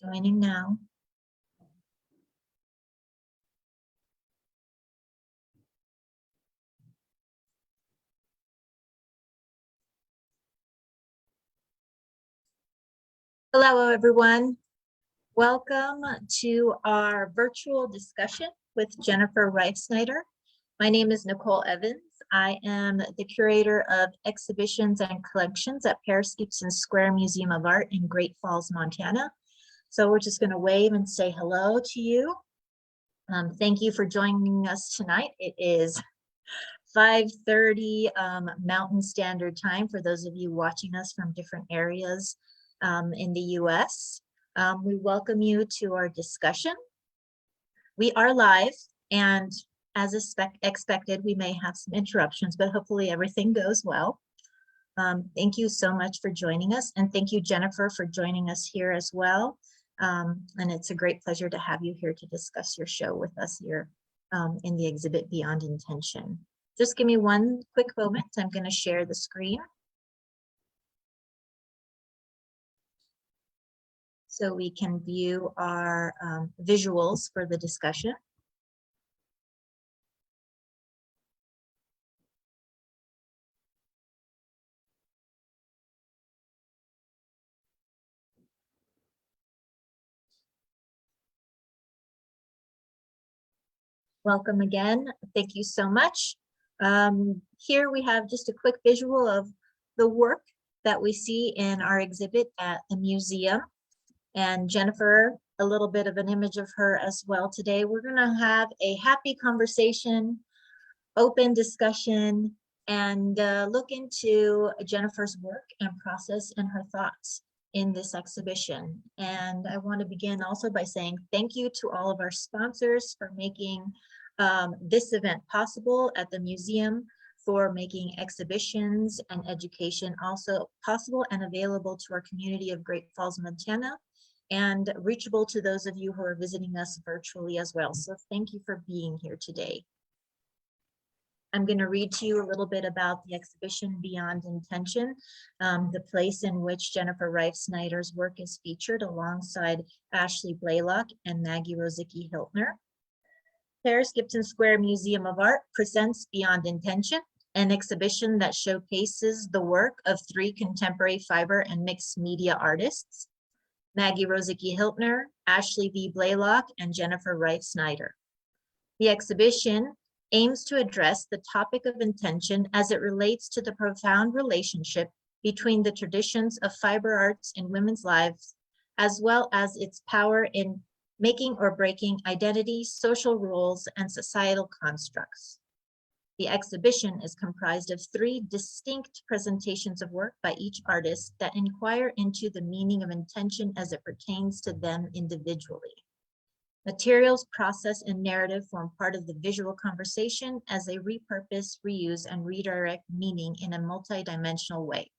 Joining now. Hello, everyone. Welcome to our virtual discussion with Jennifer Reifsneider. My name is Nicole Evans. I am the curator of exhibitions and collections at Gibson Square Museum of Art in Great Falls, Montana. So we're just going to wave and say hello to you. Thank you for joining us tonight. It is 5:30 Mountain Standard Time for those of you watching us from different areas in the US. We welcome you to our discussion. We are live, and as expected, we may have some interruptions, but hopefully everything goes well. Thank you so much for joining us, and thank you, Jennifer, for joining us here as well. And it's a great pleasure to have you here to discuss your show with us here in the exhibit Beyond Intention. Just give me one quick moment. I'm going to share the screen so we can view our visuals for the discussion. Welcome again. Thank you so much. Here we have just a quick visual of the work that we see in our exhibit at the museum. And Jennifer, a little bit of an image of her as well today. We're going to have a happy conversation, open discussion, and look into Jennifer's work and process and her thoughts in this exhibition. And I want to begin also by saying thank you to all of our sponsors for making this event possible at the museum, for making exhibitions and education also possible and available to our community of Great Falls, Montana, and reachable to those of you who are visiting us virtually as well. So thank you for being here today. I'm going to read to you a little bit about the exhibition Beyond Intention, the place in which Jennifer Reifsneider's work is featured alongside Ashley Blalock and Maggy Rozycki Hiltner. Paris Gibson Square Museum of Art presents Beyond Intention, an exhibition that showcases the work of 3 contemporary fiber and mixed media artists, Maggy Rozycki Hiltner, Ashley V. Blalock, and Jennifer Reifsneider. The exhibition aims to address the topic of intention as it relates to the profound relationship between the traditions of fiber arts in women's lives, as well as its power in making or breaking identity, social roles, and societal constructs. The exhibition is comprised of 3 distinct presentations of work by each artist that inquire into the meaning of intention as it pertains to them individually. Materials, process, and narrative form part of the visual conversation as they repurpose, reuse, and redirect meaning in a multidimensional way.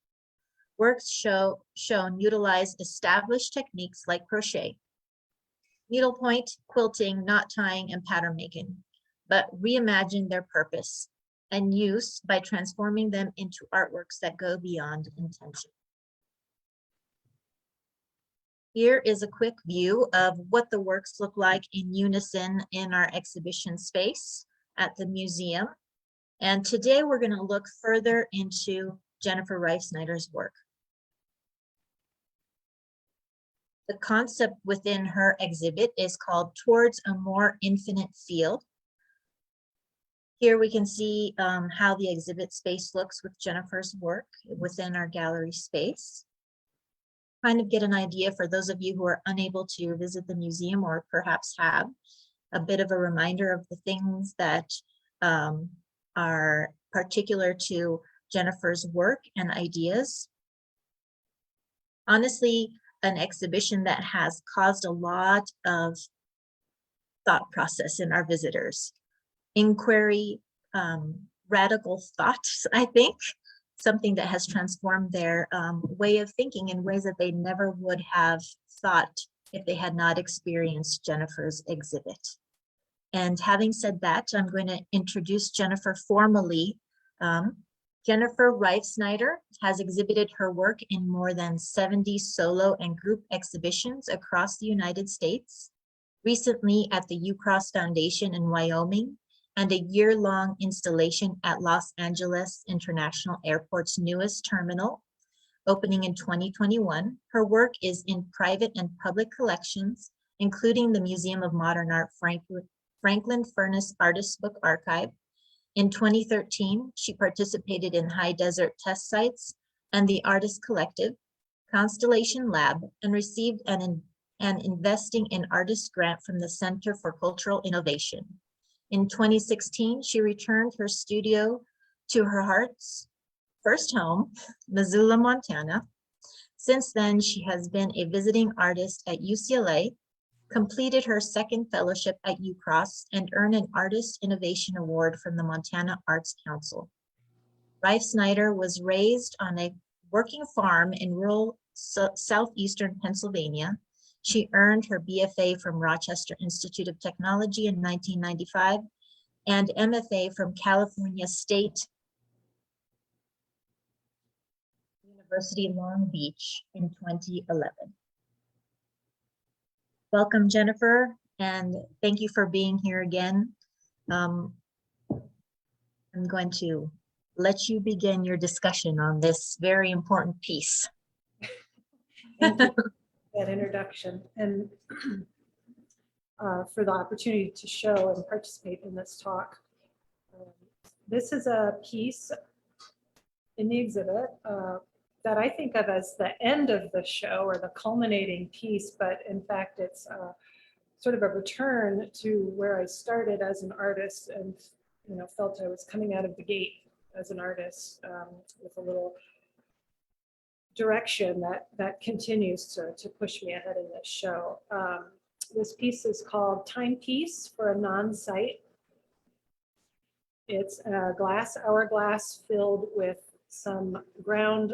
Works shown utilize established techniques like crochet, needlepoint, quilting, knot tying, and pattern making, but reimagine their purpose and use by transforming them into artworks that go beyond intention. Here is a quick view of what the works look like in unison in our exhibition space at the museum. And today we're going to look further into Jennifer Reifsneider's work. The concept within her exhibit is called Towards a More Infinite Field. Here we can see how the exhibit space looks with Jennifer's work within our gallery space. Kind of get an idea for those of you who are unable to visit the museum or perhaps have a bit of a reminder of the things that are particular to Jennifer's work and ideas. Honestly, an exhibition that has caused a lot of thought process in our visitors. Inquiry, radical thoughts, I think, something that has transformed their way of thinking in ways that they never would have thought if they had not experienced Jennifer's exhibit. And having said that, I'm going to introduce Jennifer formally Jennifer Reifsneider has exhibited her work in more than 70 solo and group exhibitions across the United States, recently at the UCross Foundation in Wyoming, and a year-long installation at Los Angeles International Airport's newest terminal, opening in 2021. Her work is in private and public collections, including the Museum of Modern Art Franklin Furnace Artist Book Archive. In 2013, she participated in High Desert Test Sites and the Artist Collective, Constellation Lab, and received an Investing in Artists grant from the Center for Cultural Innovation. In 2016, she returned her studio to her heart's first home, Missoula, Montana. Since then, she has been a visiting artist at UCLA, completed her second fellowship at UCross, and earned an Artist Innovation Award from the Montana Arts Council. Reifsneider was raised on a working farm in rural southeastern Pennsylvania. She earned her BFA from Rochester Institute of Technology in 1995 and MFA from California State University Long Beach in 2011. Welcome, Jennifer, and thank you for being here again. I'm going to let you begin your discussion on this very important piece. Thank you for that introduction and for the opportunity to show and participate in this talk. This is a piece in the exhibit that I think of as the end of the show or the culminating piece, but in fact it's sort of a return to where I started as an artist and felt I was coming out of the gate as an artist with a little direction that continues to push me ahead in this show. This piece is called Timepiece for a Non-Sight. It's a glass hourglass filled with some ground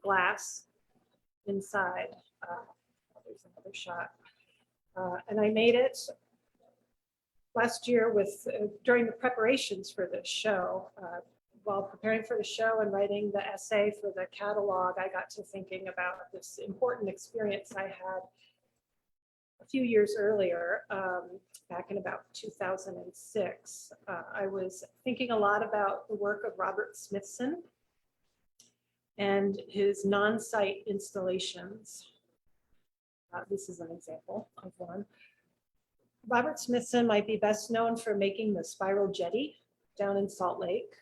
glass inside. There's another shot. And I made it last year during the preparations for this show. While preparing for the show and writing the essay for the catalog, I got to thinking about this important experience I had a few years earlier, back in about 2006. I was thinking a lot about the work of Robert Smithson and his non-sight installations. This is an example of one. Robert Smithson might be best known for making the Spiral Jetty down in Salt Lake,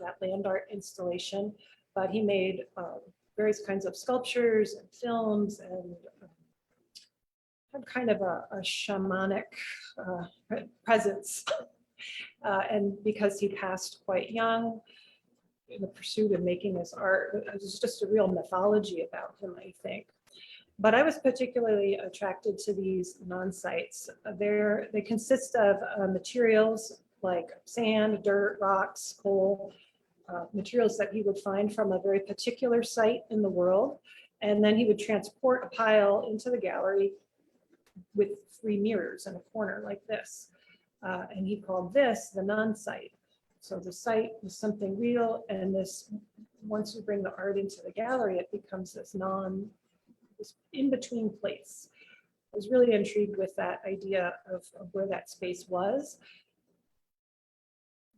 that land art installation, but he made various kinds of sculptures and films and had kind of a shamanic presence. And because he passed quite young in the pursuit of making his art, it was just a real mythology about him, I think. But I was particularly attracted to these non-sights. They consist of materials like sand, dirt, rocks, coal, materials that he would find from a very particular site in the world. And then he would transport a pile into the gallery with 3 mirrors in a corner like this. And he called this the non-sight. So the sight was something real, and this, once you bring the art into the gallery, it becomes this in-between place. I was really intrigued with that idea of where that space was.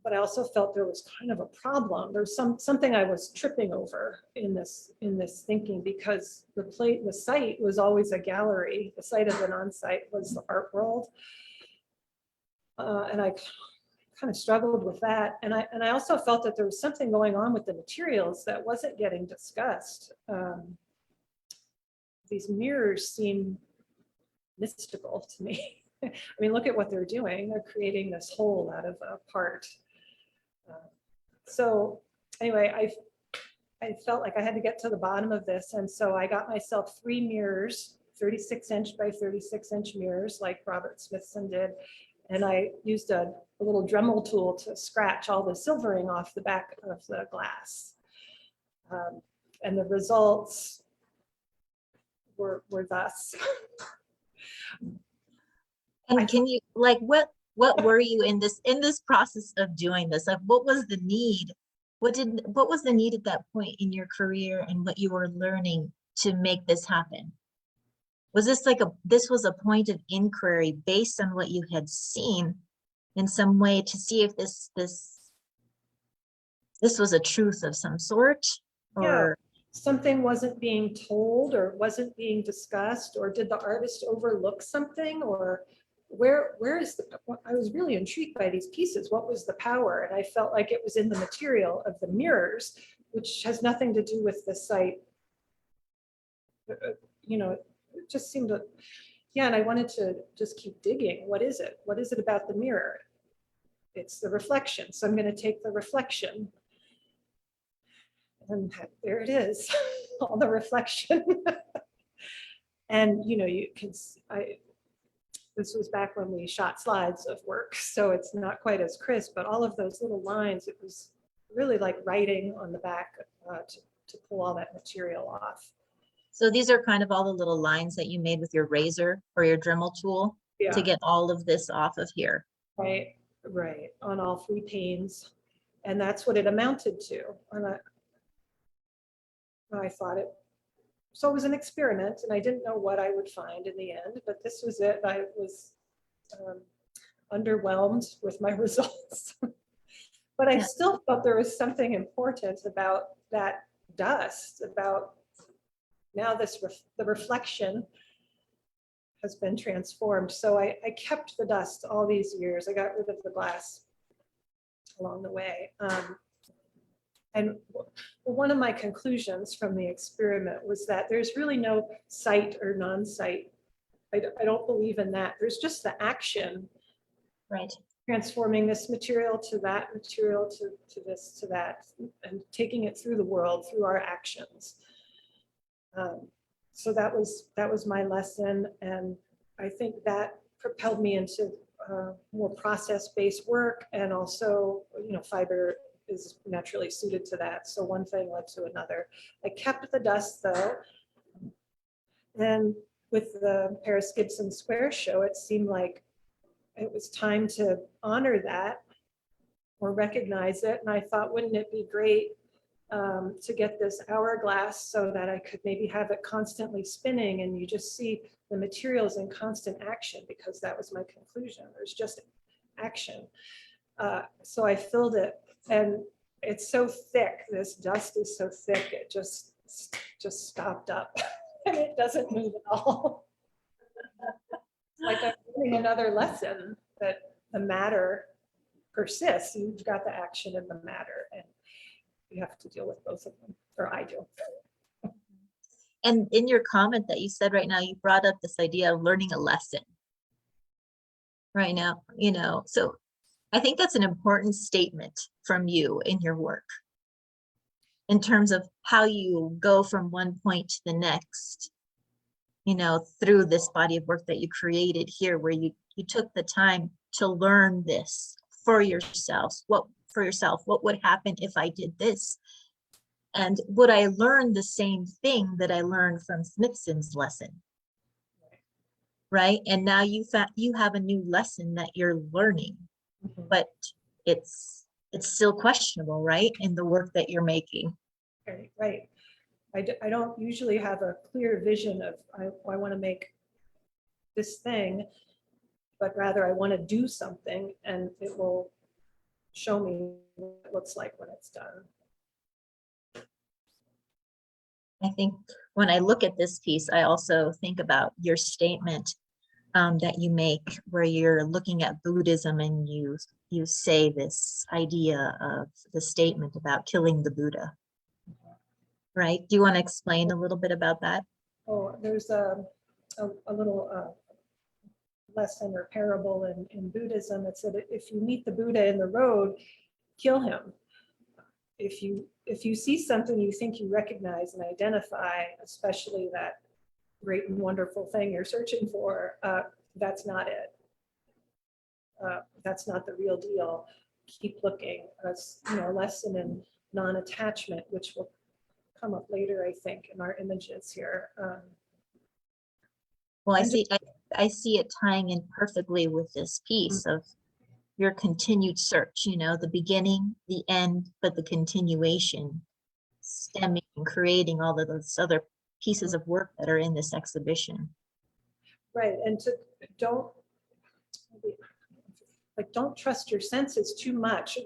But I also felt there was kind of a problem. There's something I was tripping over in this thinking, because the site was always a gallery. The site of the non-site was the art world, and I kind of struggled with that. And I also felt that there was something going on with the materials that wasn't getting discussed. These mirrors seem mystical to me. I mean, look at what they're doing. They're creating this hole out of a part. So anyway, I felt like I had to get to the bottom of this. And so I got myself 3 mirrors, 36-inch by 36-inch mirrors like Robert Smithson did. And I used a little Dremel tool to scratch all the silvering off the back of the glass. And the results were thus. And can you, like, what were you in this process of doing this? Like, what was the need what was the need at that point in your career and what you were learning to make this happen? Was this like this was a point of inquiry based on what you had seen in some way to see if this was a truth of some sort? Yeah, Or something wasn't being told or wasn't being discussed, or did the artist overlook something, or where is the, I was really intrigued by these pieces. What was the power? And I felt like it was in the material of the mirrors, which has nothing to do with the site. You know, it just seemed to, yeah, and I wanted to just keep digging. What is it? What is it about the mirror? It's the reflection. So I'm going to take the reflection. And there it is, all the reflection. And, you know, you can, this was back when we shot slides of work, so it's not quite as crisp, but all of those little lines, it was really like writing on the back to pull all that material off. so these are kind of all the little lines that you made with your razor or your Dremel tool Yeah. to get all of this off of here. Right, right, on all 3 panes. And that's what it amounted to. And I thought it, so it was an experiment, and I didn't know what I would find in the end, but this was it. I was underwhelmed with my results. But I still felt there was something important about that dust, about now this the reflection has been transformed. So I kept the dust all these years. I got rid of the glass along the way. And one of my conclusions from the experiment was that there's really no site or non-site. I don't believe in that. There's just the action. Right. Transforming this material to that material, to this, to that, and taking it through the world, through our actions. So that was my lesson. And I think that propelled me into more process-based work. And also, you know, fiber is naturally suited to that. So one thing led to another. I kept the dust though. And with the Paris Gibson Square show, it seemed like it was time to honor that or recognize it. And I thought, wouldn't it be great to get this hourglass so that I could maybe have it constantly spinning and you just see the materials in constant action, because that was my conclusion. There's just action. So I filled it, and it's so thick. This dust is so thick, it just stopped up and it doesn't move at all. Like I'm learning another lesson that the matter persists. You've got the action and the matter, and you have to deal with both of them, or I do. And in your comment that you said right now, you brought up this idea of learning a lesson right now, you know, so I think that's an important statement from you in your work in terms of how you go from one point to the next, you know, through this body of work that you created here, where you took the time to learn this for yourself. What would happen if I did this? And would I learn the same thing that I learned from Smithson's lesson? Right. And now you have a new lesson that you're learning, but it's still questionable, right? In the work that you're making. Right. I don't usually have a clear vision of I want to make this thing, but rather I want to do something, and it will show me what it looks like when it's done. I think when I look at this piece, I also think about your statement that you make, where you're looking at Buddhism and you say this idea of the statement about killing the Buddha. Right? Do you want to explain a little bit about that? Oh, there's a little lesson or parable in Buddhism that said, if you meet the Buddha in the road, kill him. If you see something you think you recognize and identify, especially that great and wonderful thing you're searching for, that's not it. That's not the real deal. Keep looking. You know, a lesson in non-attachment, which will come up later, I think, in our images here. Well, I see it tying in perfectly with this piece of your continued search, you know, the beginning, the end, but the continuation, stemming and creating all of those other pieces of work that are in this exhibition. Right, and to don't don't trust your senses too much.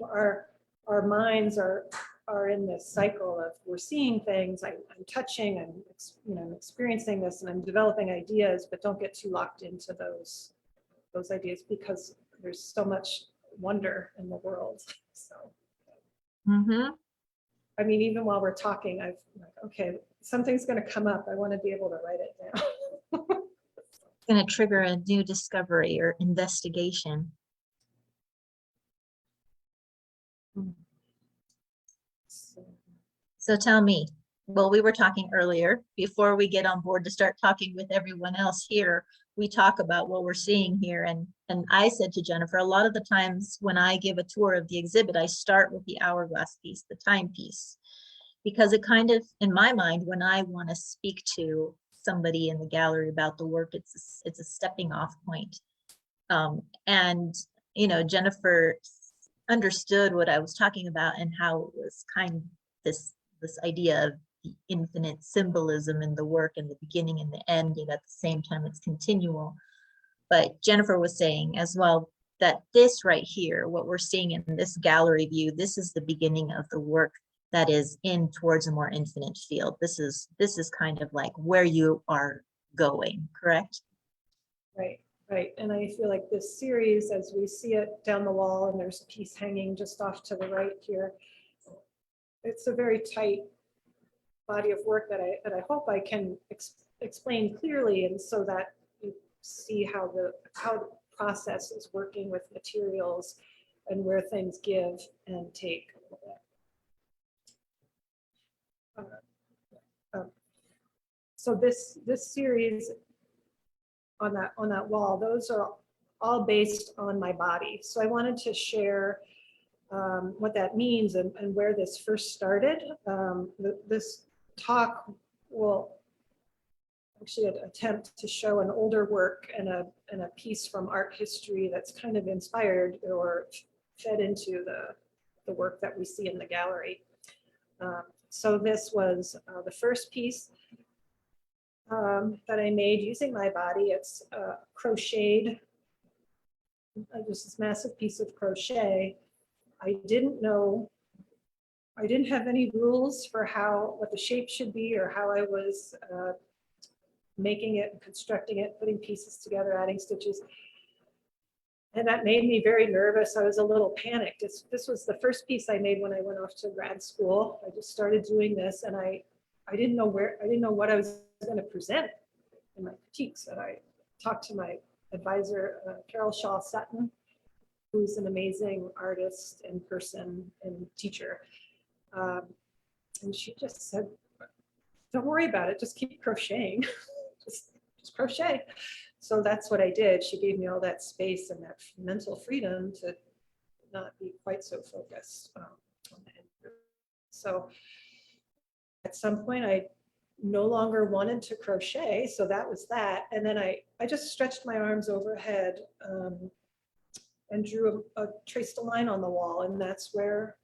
Our minds are in this cycle of we're seeing things, I'm touching, I'm experiencing this, and I'm developing ideas, but don't get too locked into those ideas because there's so much wonder in the world. So, I mean, even while we're talking, I've like, okay, something's going to come up. I want to be able to write it down. It's going to trigger a new discovery or investigation. So tell me, well, we were talking earlier, before we get on board to start talking with everyone else here, we talk about what we're seeing here. And I said to Jennifer, a lot of the times when I give a tour of the exhibit, I start with the hourglass piece, the timepiece, because it kind of, in my mind, when I want to speak to somebody in the gallery about the work, it's a stepping off point. And, you know, Jennifer understood what I was talking about and how it was kind of this idea of the infinite symbolism in the work and the beginning and the end, you know, at the same time it's continual. But Jennifer was saying as well that this right here, what we're seeing in this gallery view, this is the beginning of the work that is in towards a more infinite field. This is kind of like where you are going, correct? Right, right. And I feel like this series, as we see it down the wall, and there's a piece hanging just off to the right here, it's a very tight body of work that I hope I can explain clearly, and so that you see how the process is working with materials and where things give and take. So this series on that wall, those are all based on my body. So I wanted to share what that means and where this first started. This talk will actually attempt to show an older work and a piece from art history that's kind of inspired or fed into the work that we see in the gallery. So this was the first piece that I made using my body. It's crocheted, just this massive piece of crochet. I didn't have any rules for what the shape should be or how I was making it, constructing it, putting pieces together, adding stitches. And that made me very nervous. I was a little panicked. This was the first piece I made when I went off to grad school. I just started doing this, and I didn't know what I was going to present in my critiques. And I talked to my advisor, Carol Shaw Sutton, who's an amazing artist and person and teacher. And she just said, don't worry about it, just keep crocheting, just crochet. So that's what I did. She gave me all that space and that mental freedom to not be quite so focused on the end. So at some point I no longer wanted to crochet, so that was that. And then I just stretched my arms overhead and drew traced a line on the wall, and that's where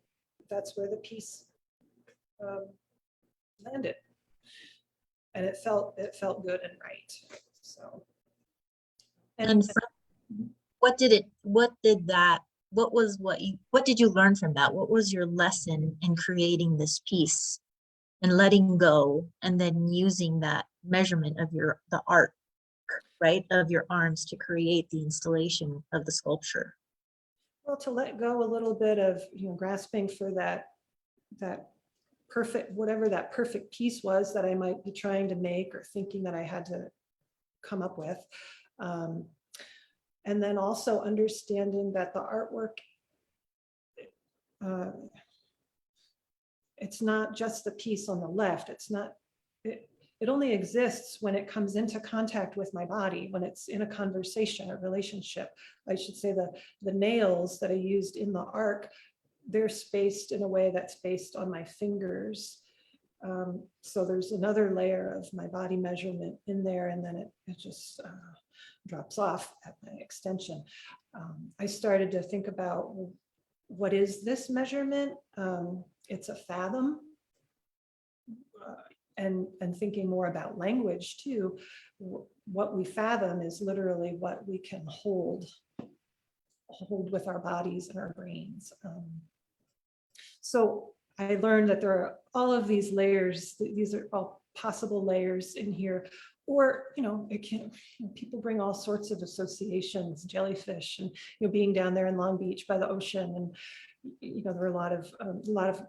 the piece landed, and it felt good and right. So, and what did you learn from that? What was your lesson in creating this piece and letting go and then using that measurement of the art, right, of your arms to create the installation of the sculpture? Well, to let go a little bit of, grasping for that perfect, whatever that perfect piece was that I might be trying to make or thinking that I had to come up with. And then also understanding that the artwork, it's not just the piece on the left. It only exists when it comes into contact with my body, when it's in a conversation, a relationship. I should say the nails that I used in the arc, they're spaced in a way that's based on my fingers. So there's another layer of my body measurement in there, and then it just drops off at my extension. I started to think about, what is this measurement? It's a fathom. And thinking more about language too, what we fathom is literally what we can hold with our bodies and our brains. So I learned that there are all of these layers. These are all possible layers in here. Or, it can, people bring all sorts of associations, jellyfish, and being down there in Long Beach by the ocean, and there are a lot of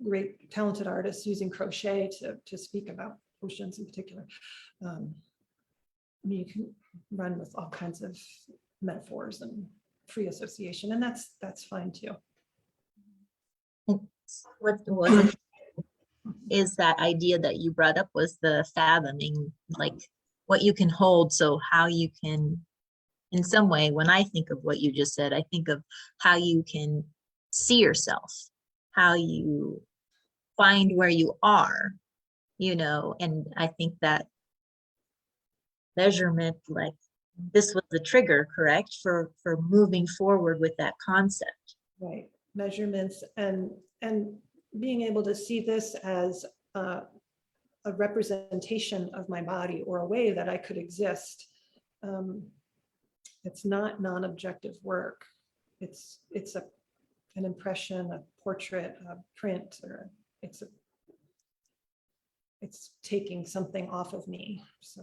great talented artists using crochet to speak about oceans in particular. You can run with all kinds of metaphors and free association, and that's fine too. What was is that idea that you brought up was the fathoming, like what you can hold. So how you can, in some way, when I think of what you just said, I think of how you can see yourself, how you find where you are, and I think that measurement, like this was the trigger, correct, for moving forward with that concept. Right, measurements and being able to see this as a representation of my body, or a way that I could exist. It's not non-objective work. It's an impression, a portrait, a print, or it's taking something off of me. So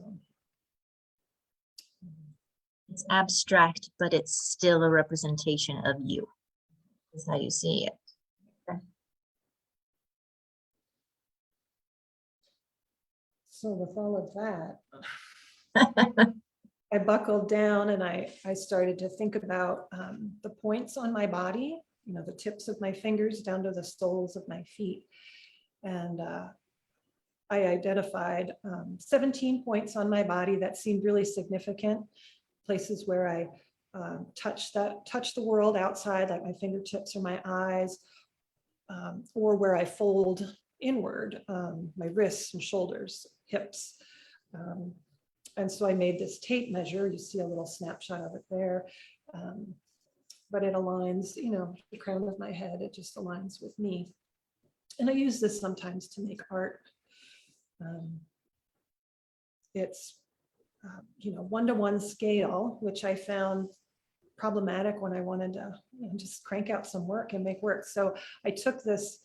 it's abstract, but it's still a representation of you, is how you see it. So with all of that, I buckled down and I started to think about the points on my body, the tips of my fingers down to the soles of my feet. And I identified 17 points on my body that seemed really significant, places where I touch the world outside, like my fingertips or my eyes, or where I fold inward, my wrists and shoulders, hips. And so I made this tape measure. You see a little snapshot of it there. But it aligns, the crown of my head, it just aligns with me. And I use this sometimes to make art. It's, 1-to-1 scale, which I found problematic when I wanted to just crank out some work and make work. So I took this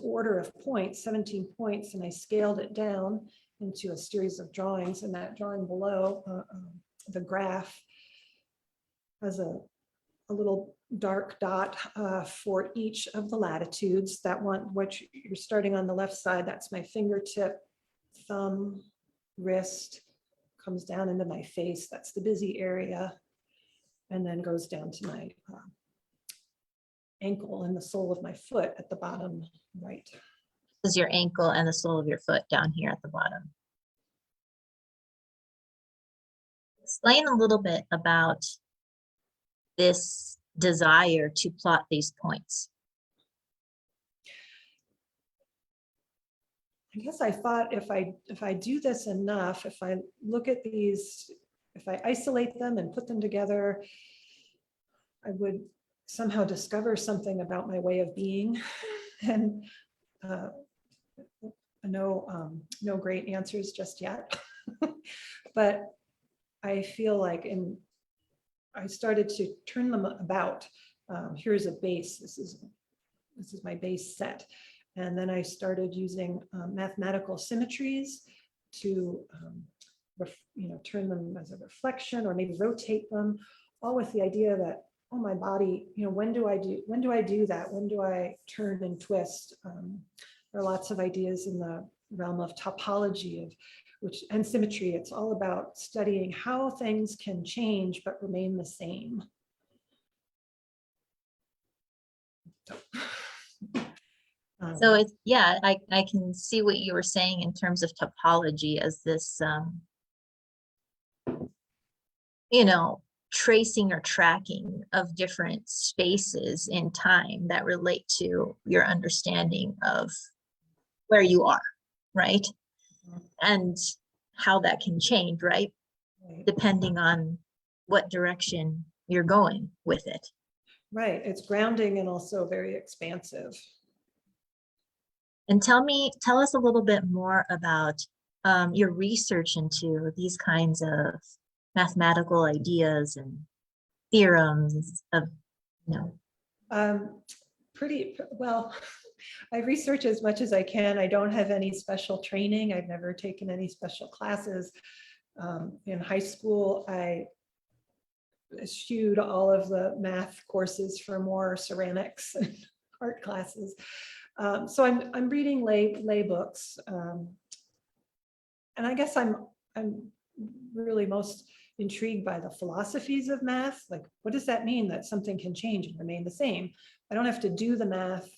order of points, 17 points, and I scaled it down into a series of drawings. And that drawing below, the graph, has a little dark dot for each of the latitudes. That one, which you're starting on the left side, that's my fingertip, thumb, wrist, comes down into my face. That's the busy area. And then goes down to my ankle and the sole of my foot at the bottom right. Is your ankle and the sole of your foot down here at the bottom. Explain a little bit about this desire to plot these points. I guess I thought if I do this enough, if I look at these, if I isolate them and put them together, I would somehow discover something about my way of being. And no great answers just yet. But I feel like I started to turn them about. Here's a base. This is my base set. And then I started using mathematical symmetries to turn them as a reflection, or maybe rotate them, all with the idea that, oh, my body, when do I do that? When do I turn and twist? There are lots of ideas in the realm of topology and symmetry. It's all about studying how things can change but remain the same. So it's, yeah, I can see what you were saying in terms of topology as this, tracing or tracking of different spaces in time that relate to your understanding of where you are, right? And how that can change, right? Right. depending on what direction you're going with it. Right, it's grounding and also very expansive. And tell us a little bit more about your research into these kinds of mathematical ideas and theorems of, Pretty well. I research as much as I can. I don't have any special training. I've never taken any special classes. In high school, I eschewed all of the math courses for more ceramics and art classes. So I'm reading lay books, and I guess I'm really most intrigued by the philosophies of math. Like, what does that mean that something can change and remain the same? I don't have to do the math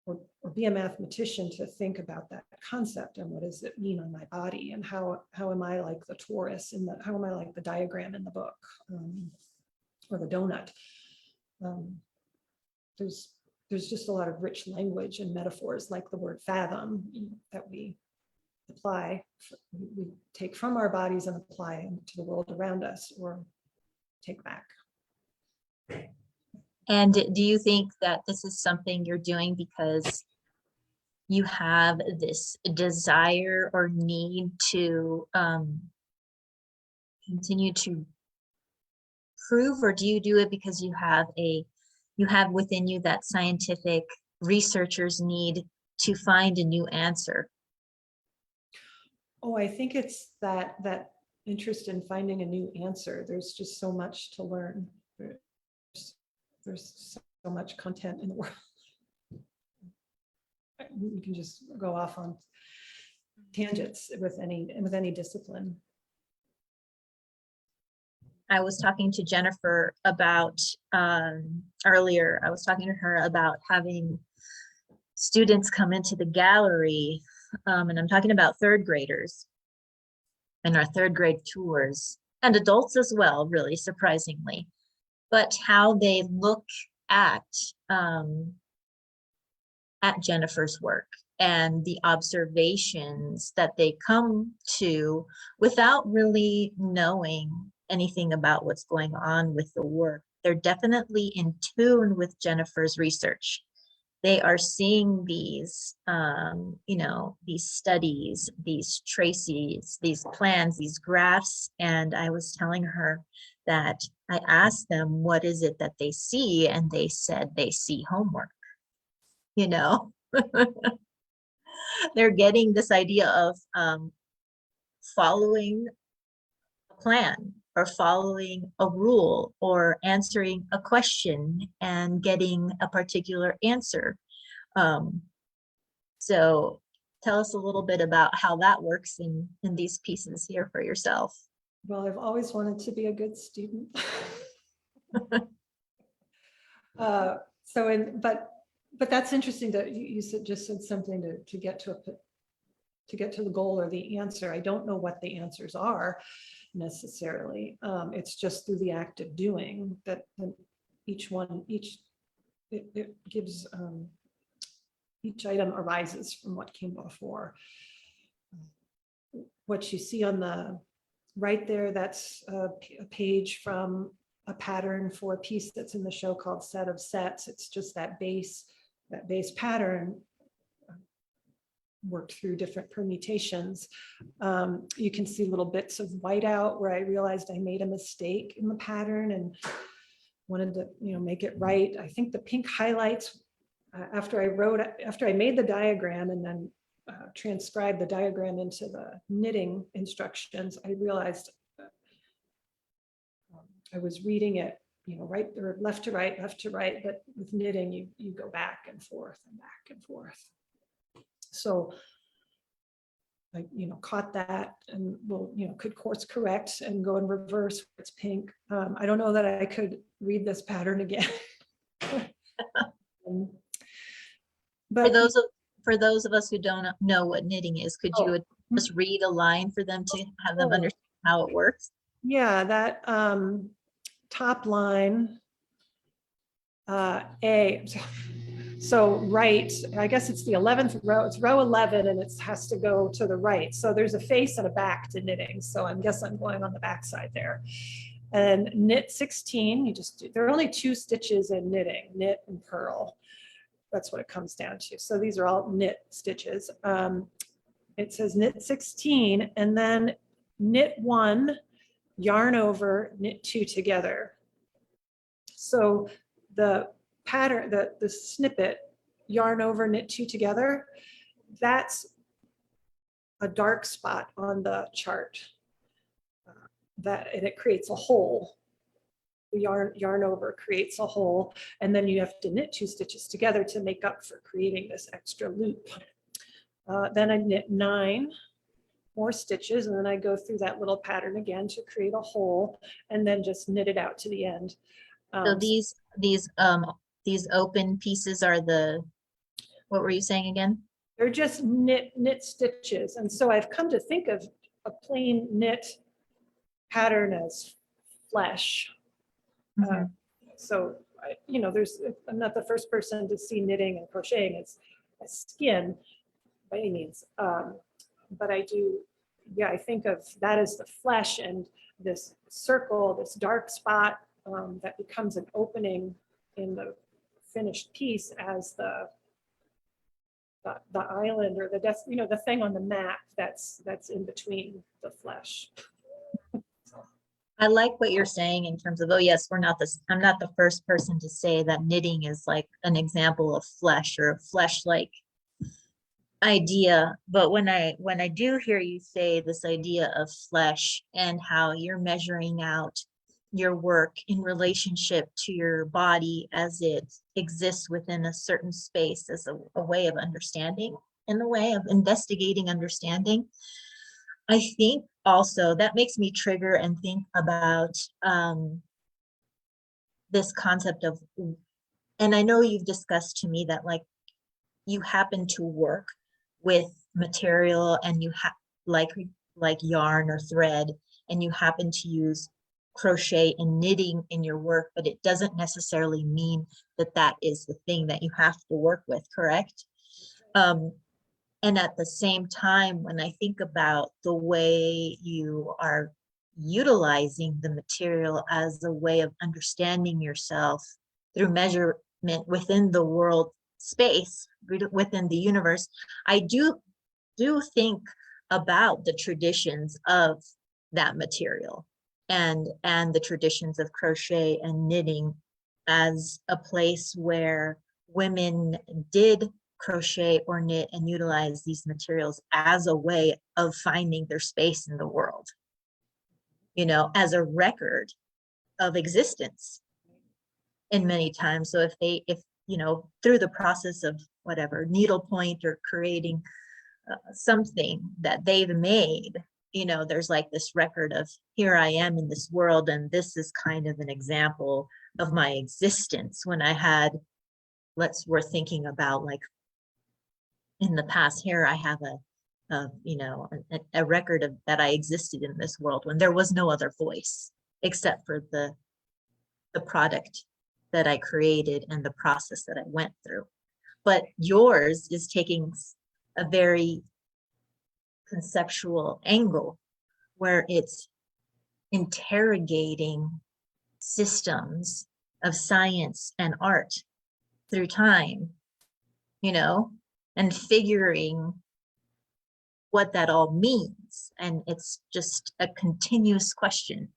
or be a mathematician to think about that concept and what does it mean on my body, and how am I like the torus in how am I like the diagram in the book, or the donut. There's just a lot of rich language and metaphors, like the word fathom, that we apply, we take from our bodies and apply to the world around us, or take back. and do you think that this is something you're doing because you have this desire or need to continue to prove, or do you do it because you have within you that scientific researchers need to find a new answer? Oh, I think it's that interest in finding a new answer. There's just so much to learn. There's so much content in the world. You can just go off on tangents with any discipline. I was talking to Jennifer about earlier, I was talking to her about having students come into the gallery, and I'm talking about third graders and our third grade tours, and adults as well, really surprisingly, but how they look at Jennifer's work and the observations that they come to without really knowing anything about what's going on with the work. They're definitely in tune with Jennifer's research. They are seeing these, these studies, these traces, these plans, these graphs. And I was telling her that I asked them, what is it that they see? And they said they see homework. They're getting this idea of following a plan, or following a rule, or answering a question and getting a particular answer. So tell us a little bit about how that works in these pieces here for yourself. Well, I've always wanted to be a good student. But that's interesting that you just said something to get to the goal or the answer. I don't know what the answers are necessarily. It's just through the act of doing that it gives, each item arises from what came before. What you see on the right there, that's a page from a pattern for a piece that's in the show called Set of Sets. It's just that base pattern worked through different permutations. You can see little bits of whiteout where I realized I made a mistake in the pattern and wanted to make it right. I think the pink highlights, after I made the diagram and then transcribed the diagram into the knitting instructions, I realized I was reading it right or left to right, but with knitting you go back and forth and back and forth. So I caught that and could course correct and go in reverse where it's pink. I don't know that I could read this pattern again. But for those of us who don't know what knitting is, could you just read a line for them to have them understand how it works? Yeah, that top line, A. So right, I guess it's the 11th row, it's row 11 and it has to go to the right. So there's a face and a back to knitting. So I guess I'm going on the back side there. And knit 16, you just do, there are only 2 stitches in knitting, knit and purl. That's what it comes down to. So these are all knit stitches. It says knit 16 and then knit 1, yarn over, knit 2 together. So the pattern, the snippet, yarn over, knit 2 together, that's a dark spot on the chart. And it creates a hole. The yarn over creates a hole, and then you have to knit 2 stitches together to make up for creating this extra loop. Then I knit 9 more stitches, and then I go through that little pattern again to create a hole, and then just knit it out to the end. So these open pieces are the, what were you saying again? They're just knit stitches, and so I've come to think of a plain knit pattern as flesh. So I'm not the first person to see knitting and crocheting as skin by any means, but I do, I think of that as the flesh, and this circle, this dark spot that becomes an opening in the finished piece as the island or the thing on the map that's in between the flesh. I like what you're saying in terms of, oh yes, I'm not the first person to say that knitting is like an example of flesh or a flesh-like idea. But when I do hear you say this idea of flesh and how you're measuring out your work in relationship to your body as it exists within a certain space as a way of understanding, in the way of investigating understanding, I think also that makes me trigger and think about this concept of, and I know you've discussed to me that like you happen to work with material and you have like yarn or thread, and you happen to use crochet and knitting in your work, but it doesn't necessarily mean that that is the thing that you have to work with, correct? And at the same time, when I think about the way you are utilizing the material as a way of understanding yourself through measurement within the world space, within the universe, I do think about the traditions of that material and the traditions of crochet and knitting as a place where women did crochet or knit and utilize these materials as a way of finding their space in the world, as a record of existence in many times. So if through the process of whatever needlepoint or creating something that they've made, there's like this record of here I am in this world, and this is kind of an example of my existence when I had, we're thinking about like in the past here, I have a record of that I existed in this world when there was no other voice except for the product that I created and the process that I went through. But yours is taking a very conceptual angle where it's interrogating systems of science and art through time, and figuring what that all means. And it's just a continuous question,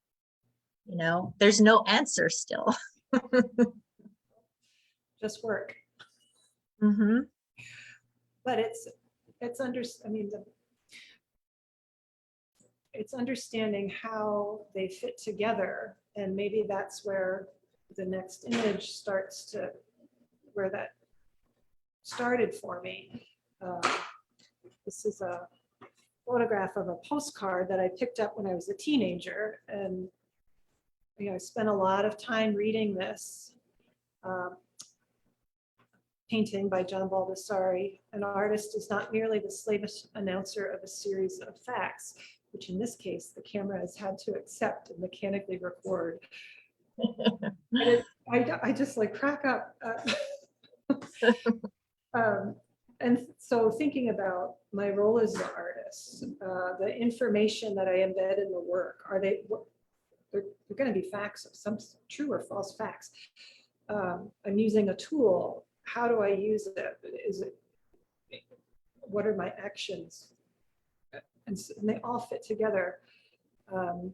there's no answer still. Just work. Mm-hmm. But it's understanding how they fit together, and maybe that's where the next image starts to, where that started for me. This is a photograph of a postcard that I picked up when I was a teenager, and I spent a lot of time reading this painting by John Baldessari. An artist is not merely the slavish announcer of a series of facts, which in this case the camera has had to accept and mechanically record. I just like crack up. And so thinking about my role as the artist, the information that I embed in the work, they're going to be facts, some true or false facts. I'm using a tool. How do I use it? What are my actions? And they all fit together. I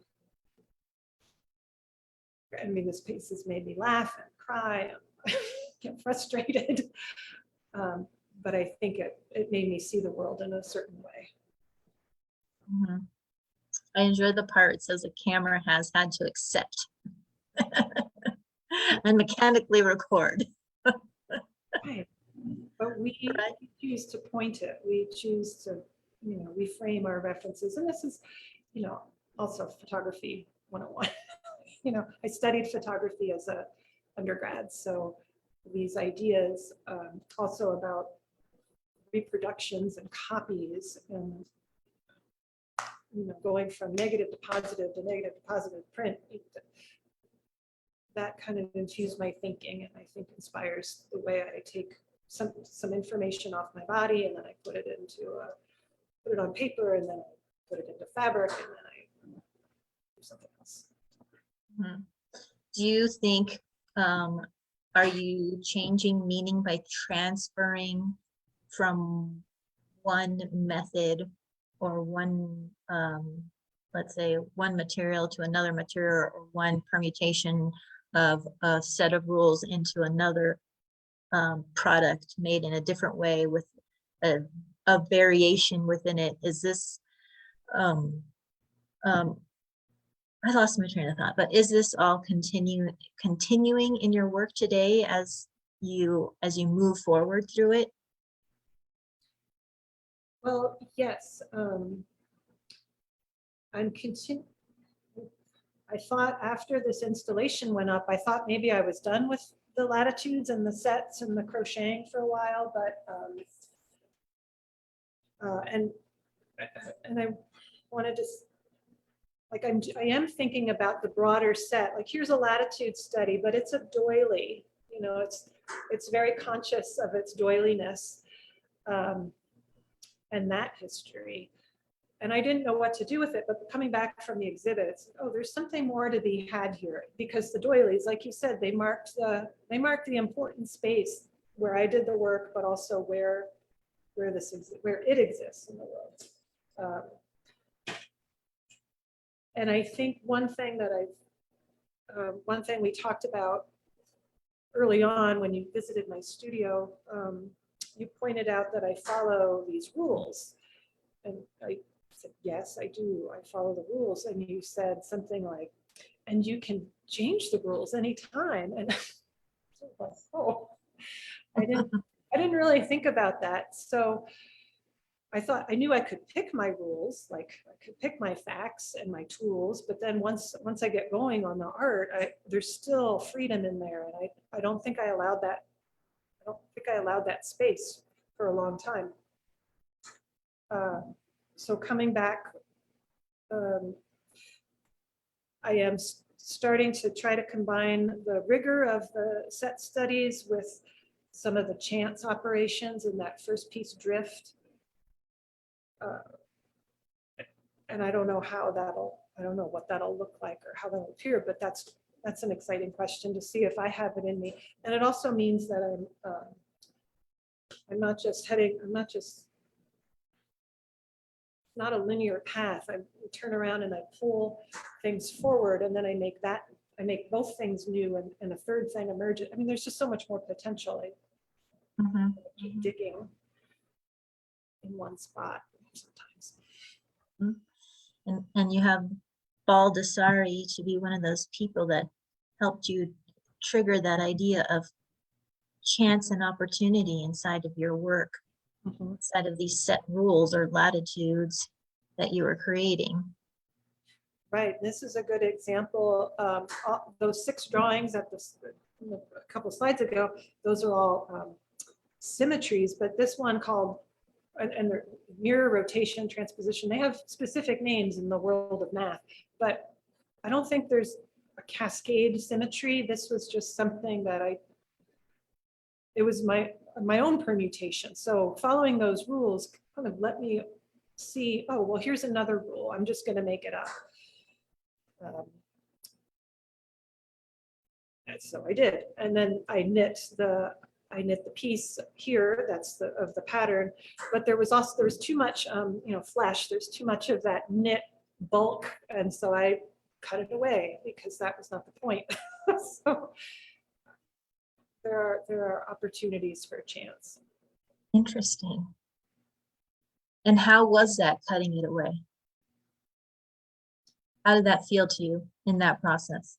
mean, this piece has made me laugh and cry and get frustrated. But I think it made me see the world in a certain way. Mhm. I enjoy the part it says the camera has had to accept and mechanically record. Right. But we choose to point it. We choose to, reframe our references. And this is, also photography 101. I studied photography as a undergrad. So these ideas also about reproductions and copies and going from negative to positive print, that kind of infused my thinking, and I think inspires the way I take some information off my body, and then I put it on paper, and then I put it into fabric, and then I do something else. Mhm. Do you think, are you changing meaning by transferring from one method or one, let's say, one material to another material, or one permutation of a set of rules into another product made in a different way with a variation within it? Is this, I lost my train of thought, but is this all continuing in your work today as you move forward through it? Well, yes. I thought after this installation went up, I thought maybe I was done with the latitudes and the sets and the crocheting for a while, but and I wanted to, like, I am thinking about the broader set. Like, here's a latitude study, but it's a doily. It's very conscious of its doiliness and that history. And I didn't know what to do with it, but coming back from the exhibits, there's something more to be had here, because the doilies, like you said, they marked the important space where I did the work, but also where it exists in the world. And I think one thing we talked about early on when you visited my studio, you pointed out that I follow these rules, and I said, yes, I do. I follow the rules. And you said something like, and you can change the rules anytime. And I didn't really think about that. So I thought I knew I could pick my rules, like I could pick my facts and my tools, but then once I get going on the art, there's still freedom in there. And I don't think I allowed that. I don't think I allowed that space for a long time. So coming back, I am starting to try to combine the rigor of the set studies with some of the chance operations in that first piece, Drift. And I don't know I don't know what that'll look like or how that'll appear, but that's an exciting question to see if I have it in me. And it also means that I'm not not a linear path. I turn around and I pull things forward, and then I make both things new, and a third thing emerges. I mean, there's just so much more potential. I keep digging in one spot sometimes. And you have Baldessari to be one of those people that helped you trigger that idea of chance and opportunity inside of your work, inside of these set rules or latitudes that you were creating. Right. This is a good example. Those 6 drawings a couple slides ago, those are all symmetries, but this one called, and they're mirror, rotation, transposition, they have specific names in the world of math, but I don't think there's a cascade symmetry. This was just something that it was my own permutation. So following those rules kind of let me see, oh, well, here's another rule. I'm just going to make it up. And so I did. And then I knit the piece here, that's of the pattern, but there was too much, flesh. There's too much of that knit bulk. And so I cut it away because that was not the point. So there are opportunities for a chance. Interesting. And how was that, cutting it away? How did that feel to you in that process?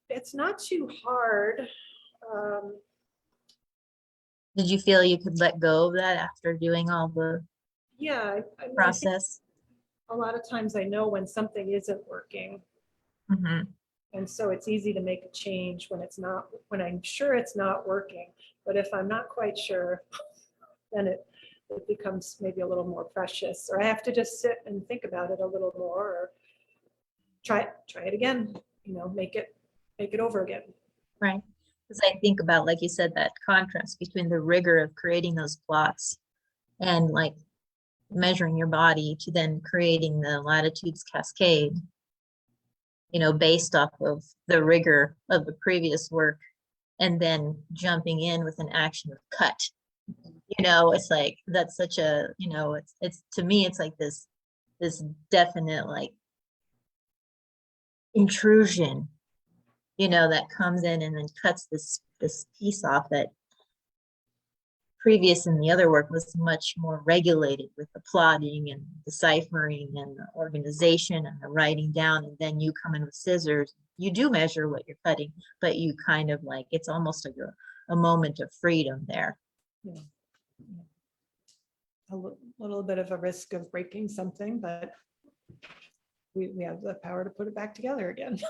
It's not too hard. Did you feel you could let go of that after doing all the Yeah, I mean, process? a lot of times I know when something isn't working. Mm-hmm. And so it's easy to make a change when I'm sure it's not working. But if I'm not quite sure, then it becomes maybe a little more precious, or I have to just sit and think about it a little more, or try it again, make it over again. Right. Because I think about, like you said, that contrast between the rigor of creating those plots and like measuring your body to then creating the latitudes cascade, based off of the rigor of the previous work, and then jumping in with an action of cut. It's like, that's such a, it's to me, it's like this definite like intrusion, that comes in and then cuts this piece off that previous in the other work was much more regulated with the plotting and deciphering and the organization and the writing down. And then you come in with scissors, you do measure what you're cutting, but you kind of like, it's almost like a moment of freedom there. Yeah. A little bit of a risk of breaking something, but we have the power to put it back together again.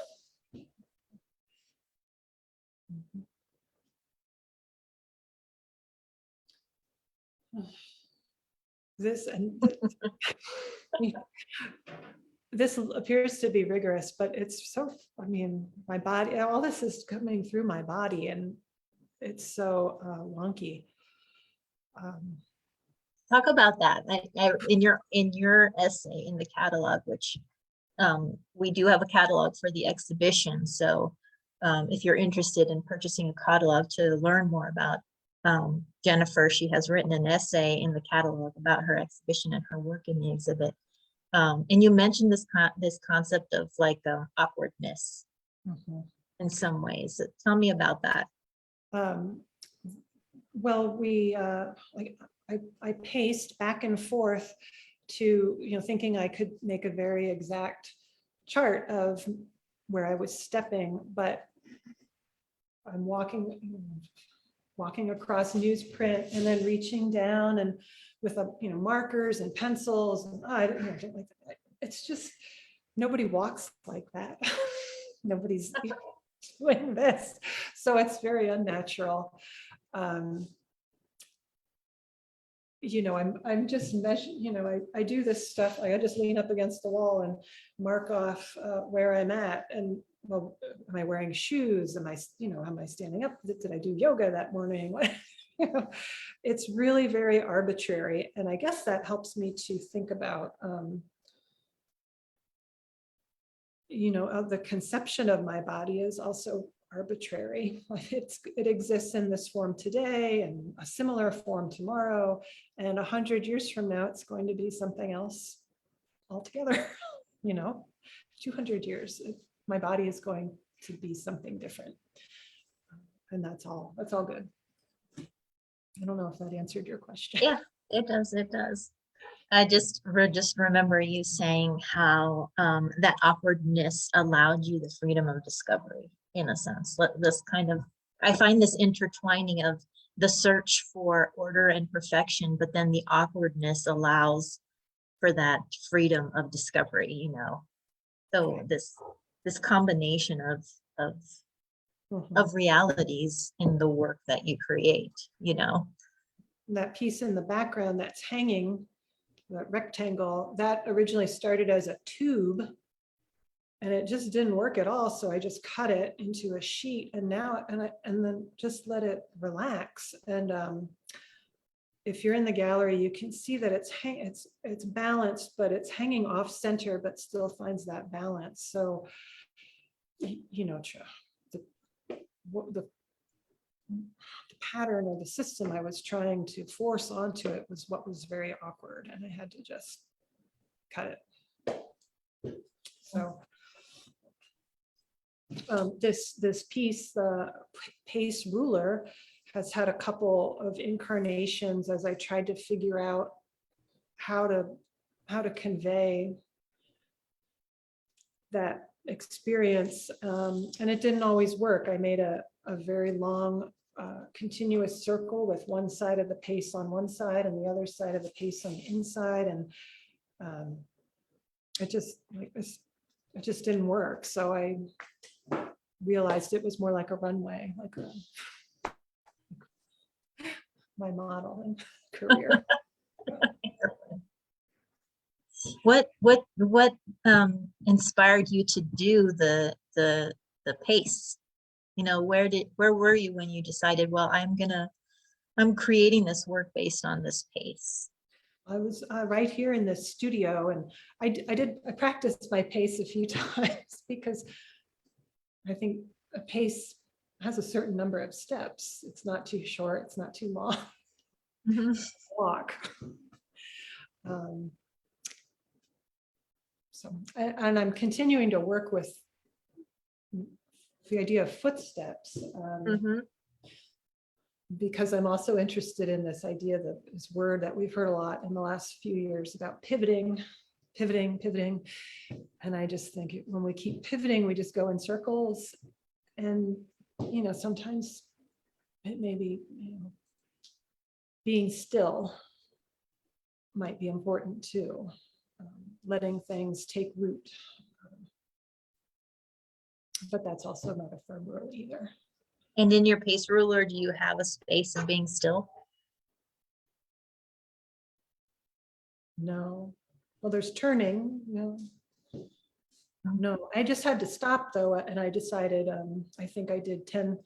This appears to be rigorous, but it's so, my body, all this is coming through my body and it's so wonky. Talk about that. In your essay in the catalog, which we do have a catalog for the exhibition. So if you're interested in purchasing a catalog to learn more about Jennifer, she has written an essay in the catalog about her exhibition and her work in the exhibit. And you mentioned this concept of like awkwardness in some ways. Tell me about that. Well, I paced back and forth to, thinking I could make a very exact chart of where I was stepping, but I'm walking across newsprint and then reaching down and with markers and pencils, and I don't like that. It's just, nobody walks like that. Nobody's doing this, so it's very unnatural. I'm just measuring, I do this stuff, I just lean up against the wall and mark off where I'm at. And well, am I wearing shoes? Am I standing up? Did I do yoga that morning? It's really very arbitrary. And I guess that helps me to think about, the conception of my body is also arbitrary. It exists in this form today and a similar form tomorrow, and 100 years from now it's going to be something else altogether. 200 years, my body is going to be something different, and that's all good. I don't know if that answered your question. Yeah, it does. I just remember you saying how that awkwardness allowed you the freedom of discovery, in a sense. I find this intertwining of the search for order and perfection, but then the awkwardness allows for that freedom of discovery, So this combination of realities in the work that you create, That piece in the background that's hanging, that rectangle, that originally started as a tube and it just didn't work at all. So I just cut it into a sheet, and now, and then just let it relax. And if you're in the gallery, you can see that it's balanced, but it's hanging off center, but still finds that balance. So, you know, the pattern or the system I was trying to force onto it was what was very awkward, and I had to just cut it. So this piece, the pace ruler, has had a couple of incarnations as I tried to figure out how to convey that experience, and it didn't always work. I made a very long continuous circle with one side of the pace on one side and the other side of the pace on the inside, and it just didn't work. So I realized it was more like a runway, like my modeling career. What inspired you to do the pace? You know, where were you when you decided, well, I'm creating this work based on this pace? I was right here in the studio, and I practiced my pace a few times because I think a pace has a certain number of steps. It's not too short, it's not too long. Mhm. Walk. And I'm continuing to work with the idea of footsteps, Mhm. because I'm also interested in this idea, that this word that we've heard a lot in the last few years about pivoting. And I just think when we keep pivoting, we just go in circles. And, you know, sometimes it may be, you know, being still might be important too, letting things take root. But that's also not a firm rule either. And in your pace ruler, do you have a space of being still? No. Well, there's turning. No, I just had to stop though, and I decided, I think I did 10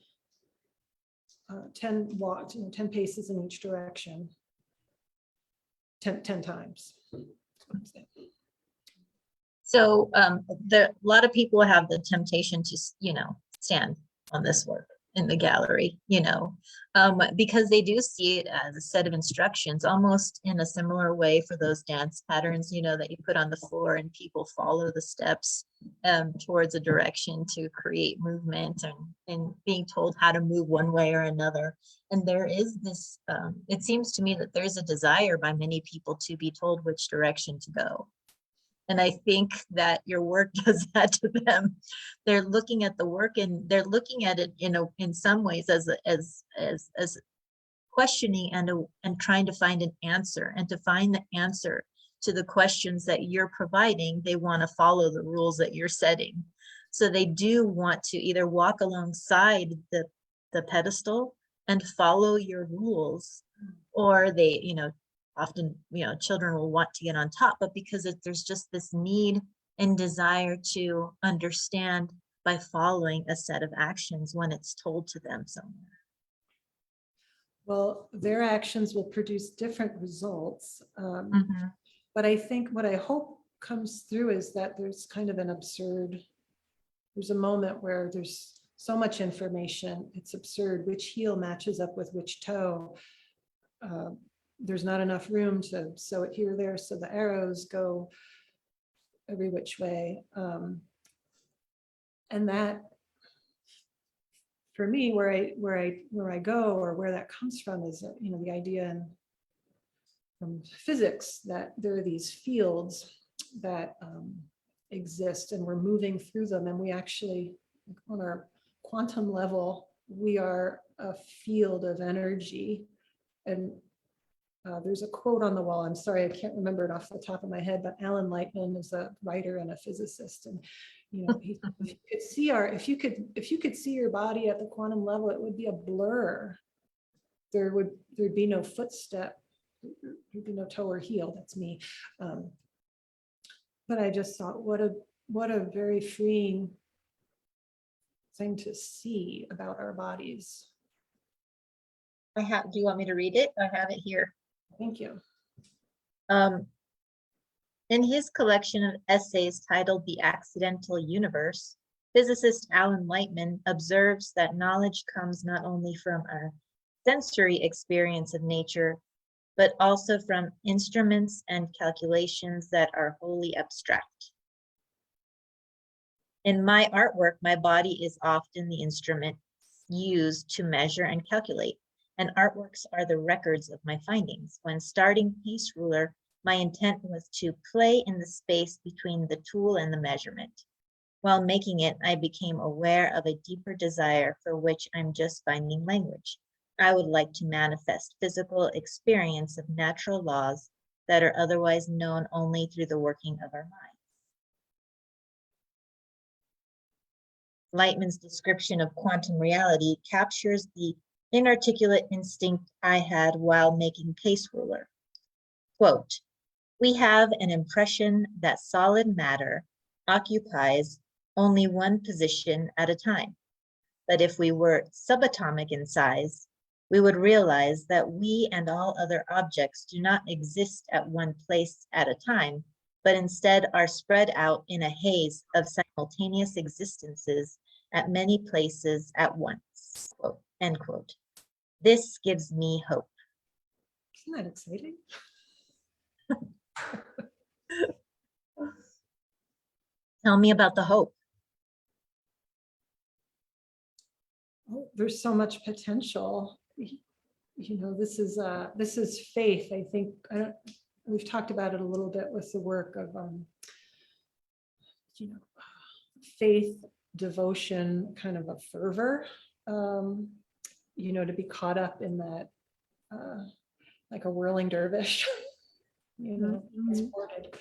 walks, 10 paces in each direction, 10 times. So a lot of people have the temptation to, stand on this work in the gallery, because they do see it as a set of instructions, almost in a similar way for those dance patterns, that you put on the floor and people follow the steps towards a direction to create movement, and being told how to move one way or another. And there is this, it seems to me that there's a desire by many people to be told which direction to go. And I think that your work does that to them. They're looking at the work, and they're looking at it, in some ways as questioning and trying to find an answer. And to find the answer to the questions that you're providing, they want to follow the rules that you're setting. So they do want to either walk alongside the pedestal and follow your rules, or they, often, children will want to get on top, but because there's just this need and desire to understand by following a set of actions when it's told to them somewhere. Well, their actions will produce different results. Mm-hmm. But I think what I hope comes through is that there's kind of there's a moment where there's so much information, it's absurd. Which heel matches up with which toe? There's not enough room to sew it here or there, so the arrows go every which way. And that, for me, where I go, or where that comes from, is the idea from physics that there are these fields that exist, and we're moving through them, and we actually, on our quantum level, we are a field of energy. And there's a quote on the wall. I'm sorry, I can't remember it off the top of my head, but Alan Lightman is a writer and a physicist, and if you could see your body at the quantum level, it would be a blur. There'd be no footstep, there'd be no toe or heel. That's me. But I just thought, what a what a very freeing thing to see about our bodies. Do you want me to read it? I have it here. Thank you. In his collection of essays titled The Accidental Universe, physicist Alan Lightman observes that knowledge comes not only from our sensory experience of nature, but also from instruments and calculations that are wholly abstract. In my artwork, my body is often the instrument used to measure and calculate, and artworks are the records of my findings. When starting Pace Ruler, my intent was to play in the space between the tool and the measurement. While making it, I became aware of a deeper desire for which I'm just finding language. I would like to manifest physical experience of natural laws that are otherwise known only through the working of our minds. Lightman's description of quantum reality captures the inarticulate instinct I had while making Pace Ruler. Quote, we have an impression that solid matter occupies only one position at a time. But if we were subatomic in size, we would realize that we and all other objects do not exist at one place at a time, but instead are spread out in a haze of simultaneous existences at many places at once, quote, end quote. This gives me hope. Isn't that exciting? Tell me about the hope. Oh, there's so much potential. You know, this is faith. I think we've talked about it a little bit with the work of you know, faith, devotion, kind of a fervor. You know, to be caught up in that, like a whirling dervish. You know, transported.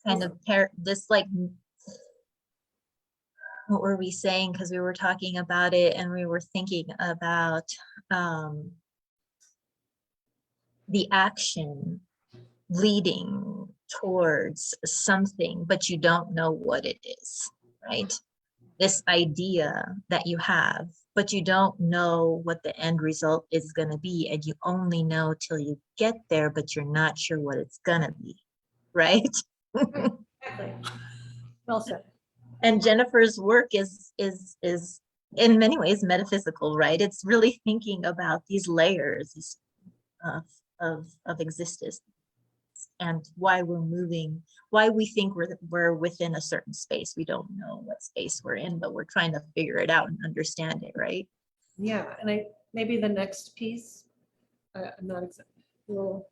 Kind of this, like, what were we saying? Because we were talking about it and we were thinking about the action leading towards something, but you don't know what it is, right? This idea that you have, but you don't know what the end result is going to be, and you only know till you get there, but you're not sure what it's going to be, right? Exactly. Well said. And Jennifer's work is in many ways metaphysical, right? It's really thinking about these layers of existence and why we're moving, why we think we're within a certain space. We don't know what space we're in, but we're trying to figure it out and understand it, right? Yeah, and maybe the next piece, I'm not exactly. Oh,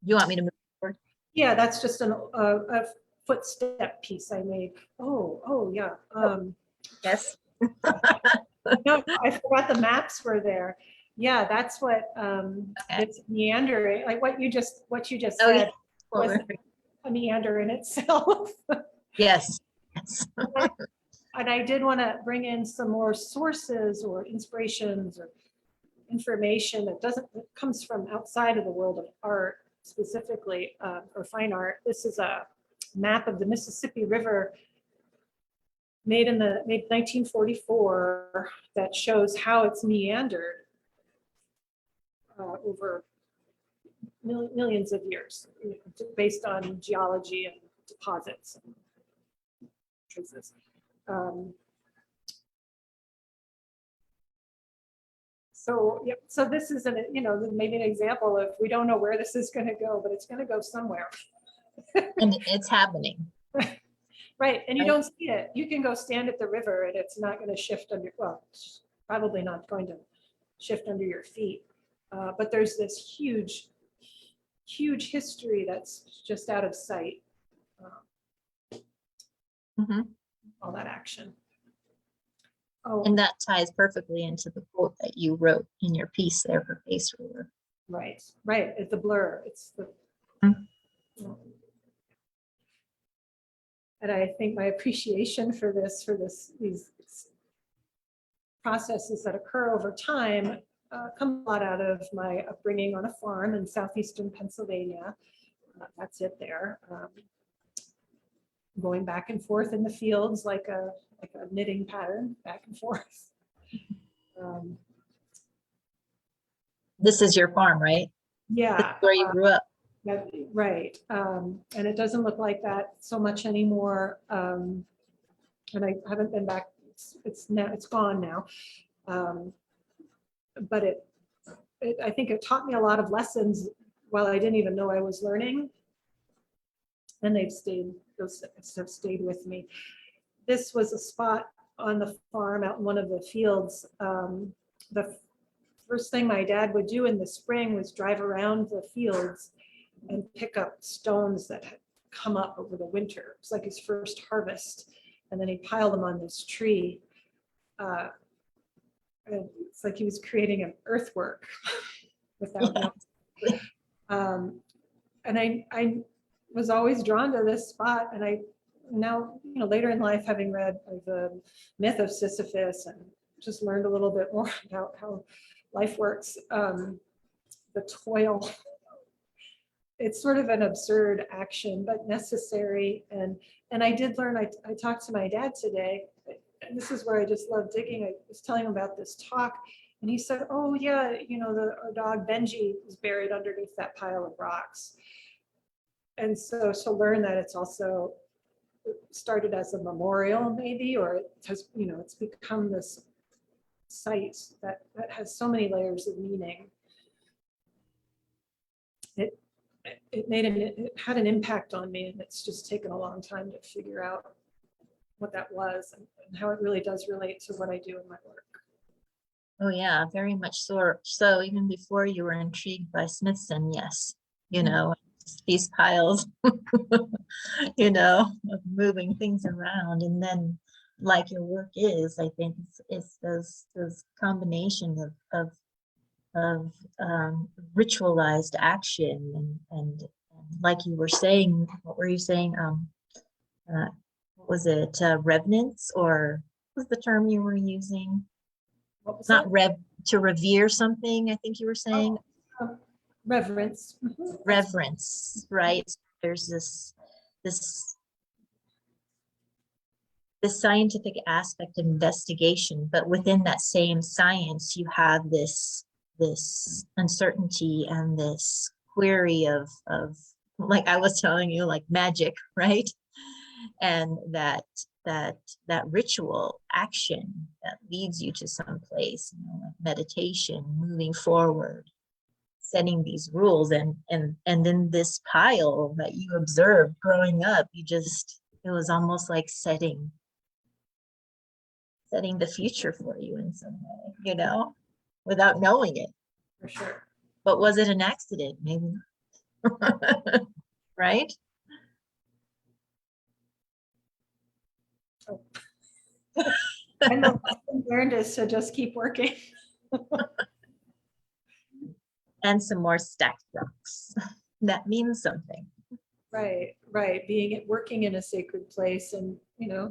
You want me to move forward? yeah, that's just a footstep piece I made. Oh, yeah. Yes. No, I forgot the maps were there. Yeah, that's what it's meandering. Like what you just said was a meander in itself. Yes. And I did want to bring in some more sources or inspirations or information that comes from outside of the world of art, specifically, or fine art. This is a map of the Mississippi River made 1944 that shows how it's meandered over millions of years, based on geology and deposits and traces. So this is maybe an example of, we don't know where this is going to go, but it's going to go somewhere. And it's happening. Right, and you don't see it. You can go stand at the river and it's not going to shift under, well, it's probably not going to shift under your feet. But there's this huge history that's just out of sight. All that action. Oh, And that ties perfectly into the quote that you wrote in your piece there for Pace Ruler. right. It's a blur. It's the. And I think my appreciation for these processes that occur over time come a lot out of my upbringing on a farm in southeastern Pennsylvania. That's it there. Going back and forth in the fields like a knitting pattern, back and forth. This is your farm, right? Yeah. Where you grew up. Right. And it doesn't look like that so much anymore. And I haven't been back. It's gone now. But I think it taught me a lot of lessons while I didn't even know I was learning. And those have stayed with me. This was a spot on the farm out in one of the fields. The first thing my dad would do in the spring was drive around the fields and pick up stones that had come up over the winter. It's like his first harvest. And then he'd pile them on this tree. And it's like he was creating an earthwork without knowing. And I was always drawn to this spot. And I now, later in life, having read the myth of Sisyphus and just learned a little bit more about how life works, the toil. It's sort of an absurd action, but necessary. And I did learn, I talked to my dad today, and this is where I just love digging. I was telling him about this talk, and he said, oh yeah, our dog Benji was buried underneath that pile of rocks. And so to learn that it's also started as a memorial maybe, or it has, it's become this site that has so many layers of meaning. It had an impact on me, and it's just taken a long time to figure out what that was and how it really does relate to what I do in my work. Oh yeah, very much so. So even before you were intrigued by Smithson, yes, these piles, of moving things around, and then like your work is, I think it's those combination of ritualized action and like you were saying, what were you saying? What was it? Reverence, or what was the term you were using? What was Not that? to revere something, I think you were saying. Reverence. Reverence, right? There's this scientific aspect of investigation, but within that same science, you have this uncertainty and this query of like I was telling you, like magic, right? And that ritual action that leads you to some place, like meditation, moving forward, setting these rules, and then this pile that you observed growing up, it was almost like setting the future for you in some way, without knowing it. For sure. But was it an accident? Maybe not. Right? Oh. And the lesson learned is to just keep working. And some more stacked rocks. That means something. Right. Working in a sacred place and,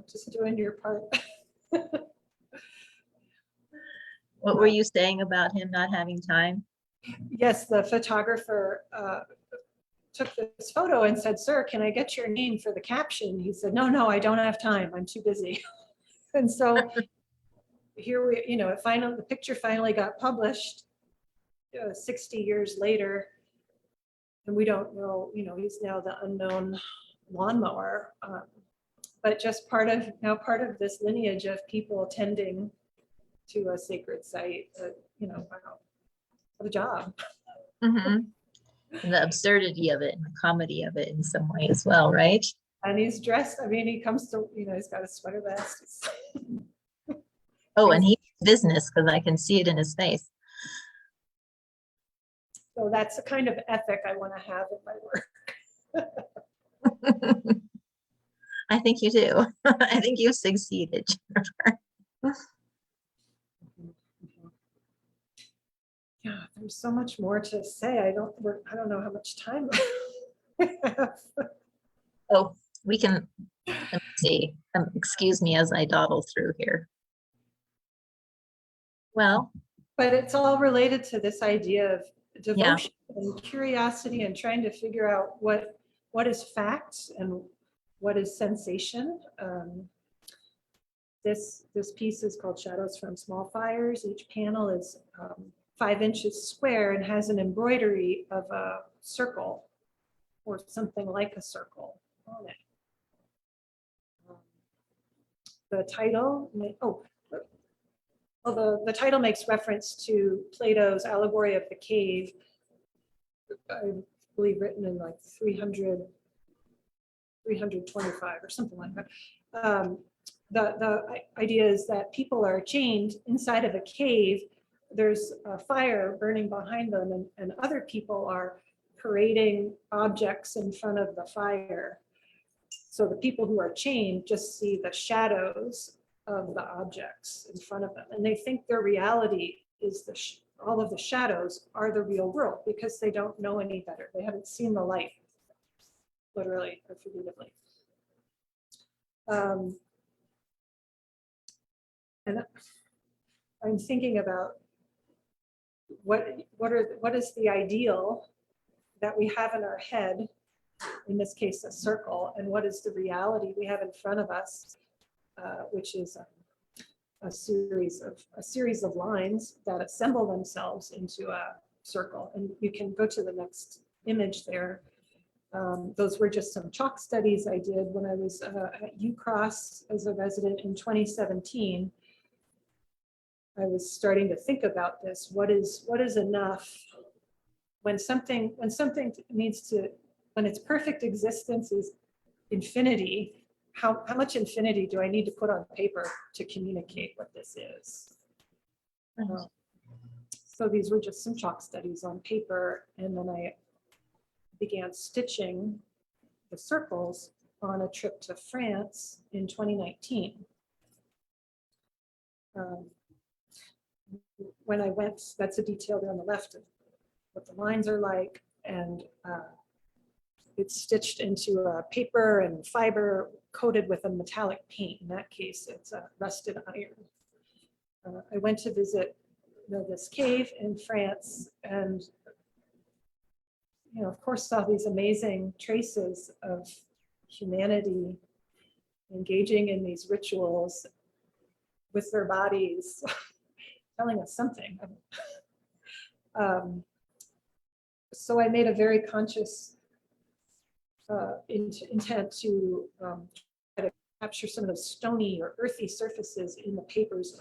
just doing your part. What were you saying about him not having time? Yes, the photographer took this photo and said, "Sir, can I get your name for the caption?" He said, No, I don't have time. I'm too busy." And so here the picture finally got published 60 years later. And we don't know, he's now the unknown lawnmower. But just part of this lineage of people tending to a sacred site. Wow, what a job. Mm-hmm. And the absurdity of it and the comedy of it in some way as well, right? And he's dressed, he comes to, he's got a sweater vest. Oh, and he's business, because I can see it in his face. So that's the kind of ethic I want to have in my work. I think you do. I think you succeeded, Jennifer. Yeah, there's so much more to say. I don't know how much time we have. Oh, we can, let me see. Excuse me as I dawdle through here. Well, But it's all related to this idea of devotion and curiosity and trying to figure out what is fact and what is sensation. This piece is called Shadows from Small Fires. Each panel is 5 inches square and has an embroidery of a circle or something like a circle on it. The title, the title makes reference to Plato's allegory of the cave, I believe written in like 325 or something like that. The idea is that people are chained inside of a cave. There's a fire burning behind them, and other people are parading objects in front of the fire. So the people who are chained just see the shadows of the objects in front of them, and they think their reality is all of the shadows are the real world because they don't know any better. They haven't seen the light, literally or figuratively. And I'm thinking about what is the ideal that we have in our head, in this case a circle, and what is the reality we have in front of us, which is a series of lines that assemble themselves into a circle. And you can go to the next image there. Those were just some chalk studies I did when I was at UCross as a resident in 2017. I was starting to think about this. What is enough when something needs to, when its perfect existence is infinity? How much infinity do I need to put on paper to communicate what this is? So these were just some chalk studies on paper, and then I began stitching the circles on a trip to France in 2019. When I went, that's a detail there on the left of what the lines are like, and it's stitched into a paper and fiber coated with a metallic paint. In that case, it's a rusted iron. I went to visit this cave in France, and of course saw these amazing traces of humanity engaging in these rituals with their bodies, telling us something. So I made a very conscious intent to try to capture some of those stony or earthy surfaces in the papers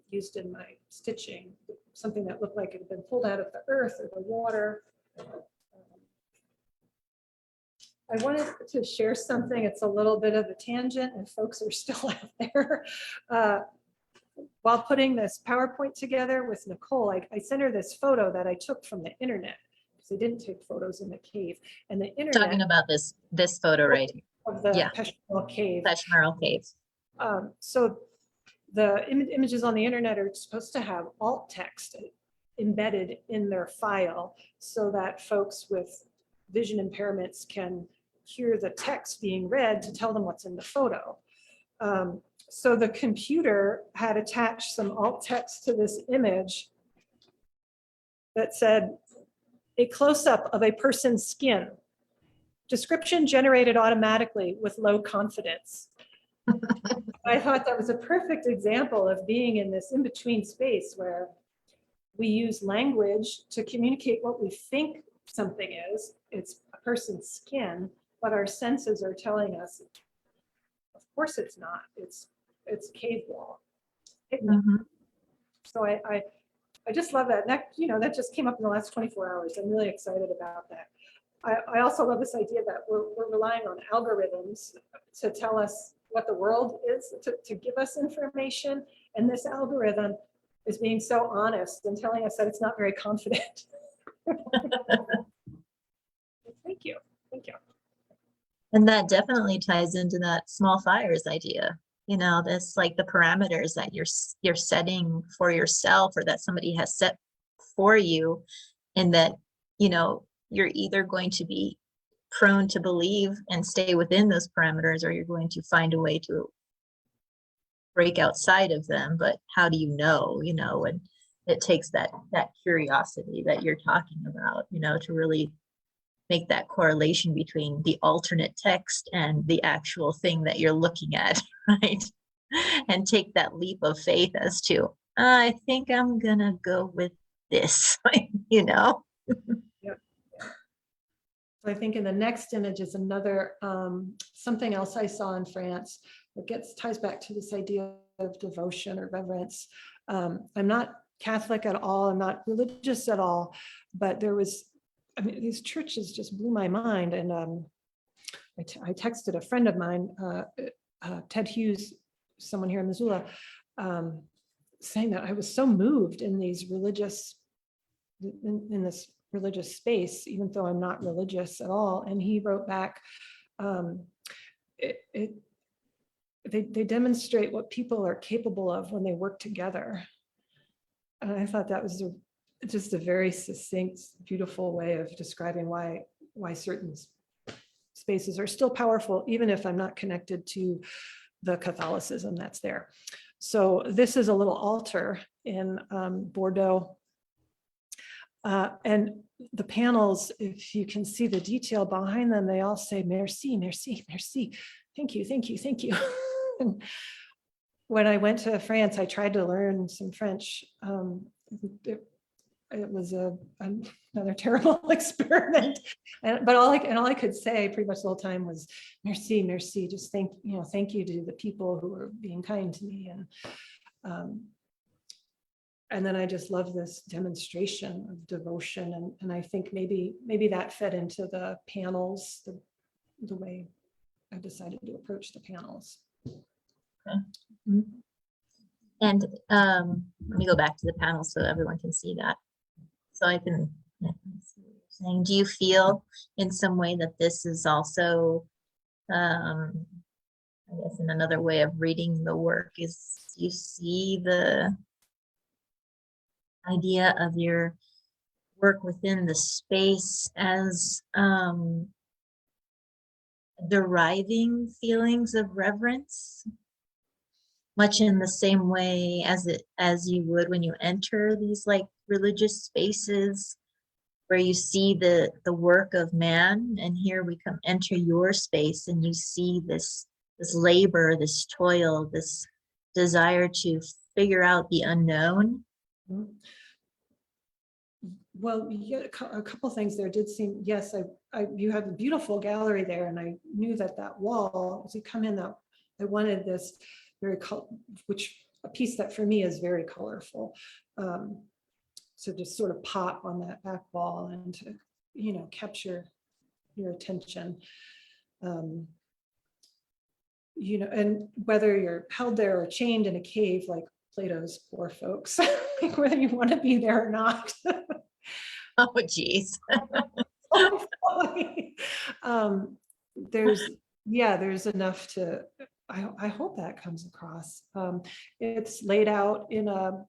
used in my stitching, something that looked like it had been pulled out of the earth or the water. I wanted to share something. It's a little bit of a tangent, and folks are still out there. While putting this PowerPoint together with Nicole, I sent her this photo that I took from the internet, because I didn't take photos in the cave. And the internet— Talking about this photo right here. Of the Peshmeral cave. Peshmeral cave. So the images on the internet are supposed to have alt text embedded in their file so that folks with vision impairments can hear the text being read to tell them what's in the photo. So the computer had attached some alt text to this image that said, "A close-up of a person's skin. Description generated automatically with low confidence." I thought that was a perfect example of being in this in-between space where we use language to communicate what we think something is. It's a person's skin, but our senses are telling us, of course it's not. It's cave wall. So I just love that. That just came up in the last 24 hours. I'm really excited about that. I also love this idea that we're relying on algorithms to tell us what the world is, to give us information. And this algorithm is being so honest and telling us that it's not very confident. Thank you. Thank you. And that definitely ties into that small fires idea. That's like the parameters that you're setting for yourself, or that somebody has set for you, and that, you're either going to be prone to believe and stay within those parameters, or you're going to find a way to break outside of them. But how do you know, and it takes that curiosity that you're talking about, you know, to really make that correlation between the alternate text and the actual thing that you're looking at, right? And take that leap of faith as to, I think I'm gonna go with this, you know? Yep. So I think in the next image is another, something else I saw in France that ties back to this idea of devotion or reverence. I'm not Catholic at all, I'm not religious at all, but there was, I mean, these churches just blew my mind. And I texted a friend of mine, Ted Hughes, someone here in Missoula, saying that I was so moved in these religious, in this religious space, even though I'm not religious at all. And he wrote back, they demonstrate what people are capable of when they work together. And I thought that was just a very succinct, beautiful way of describing why certain spaces are still powerful, even if I'm not connected to the Catholicism that's there. So this is a little altar in Bordeaux. And the panels, if you can see the detail behind them, they all say, merci, merci, merci. Thank you, thank you, thank you. And when I went to France, I tried to learn some French. It was another terrible experiment. But all I could say pretty much the whole time was merci, merci. Just thank you to the people who are being kind to me. And then I just love this demonstration of devotion. And I think maybe that fed into the panels, the way I decided to approach the panels. Okay. Mm-hmm. And let me go back to the panel so everyone can see that. So I can see what you're saying. Do you feel in some way that this is also, I guess in another way of reading the work is you see the idea of your work within the space as deriving feelings of reverence, much in the same way as you would when you enter these like religious spaces where you see the work of man, and here we come enter your space and you see this labor, this toil, this desire to figure out the unknown. Well, yeah, a couple things there did seem, yes, you have a beautiful gallery there, and I knew that wall, as you come in, that I wanted this very a piece that for me is very colorful. So just sort of pop on that back wall and to, capture your attention. And whether you're held there or chained in a cave like Plato's poor folks, whether you want to be there or not. Oh, geez. There's enough to, I hope that comes across. It's laid out in a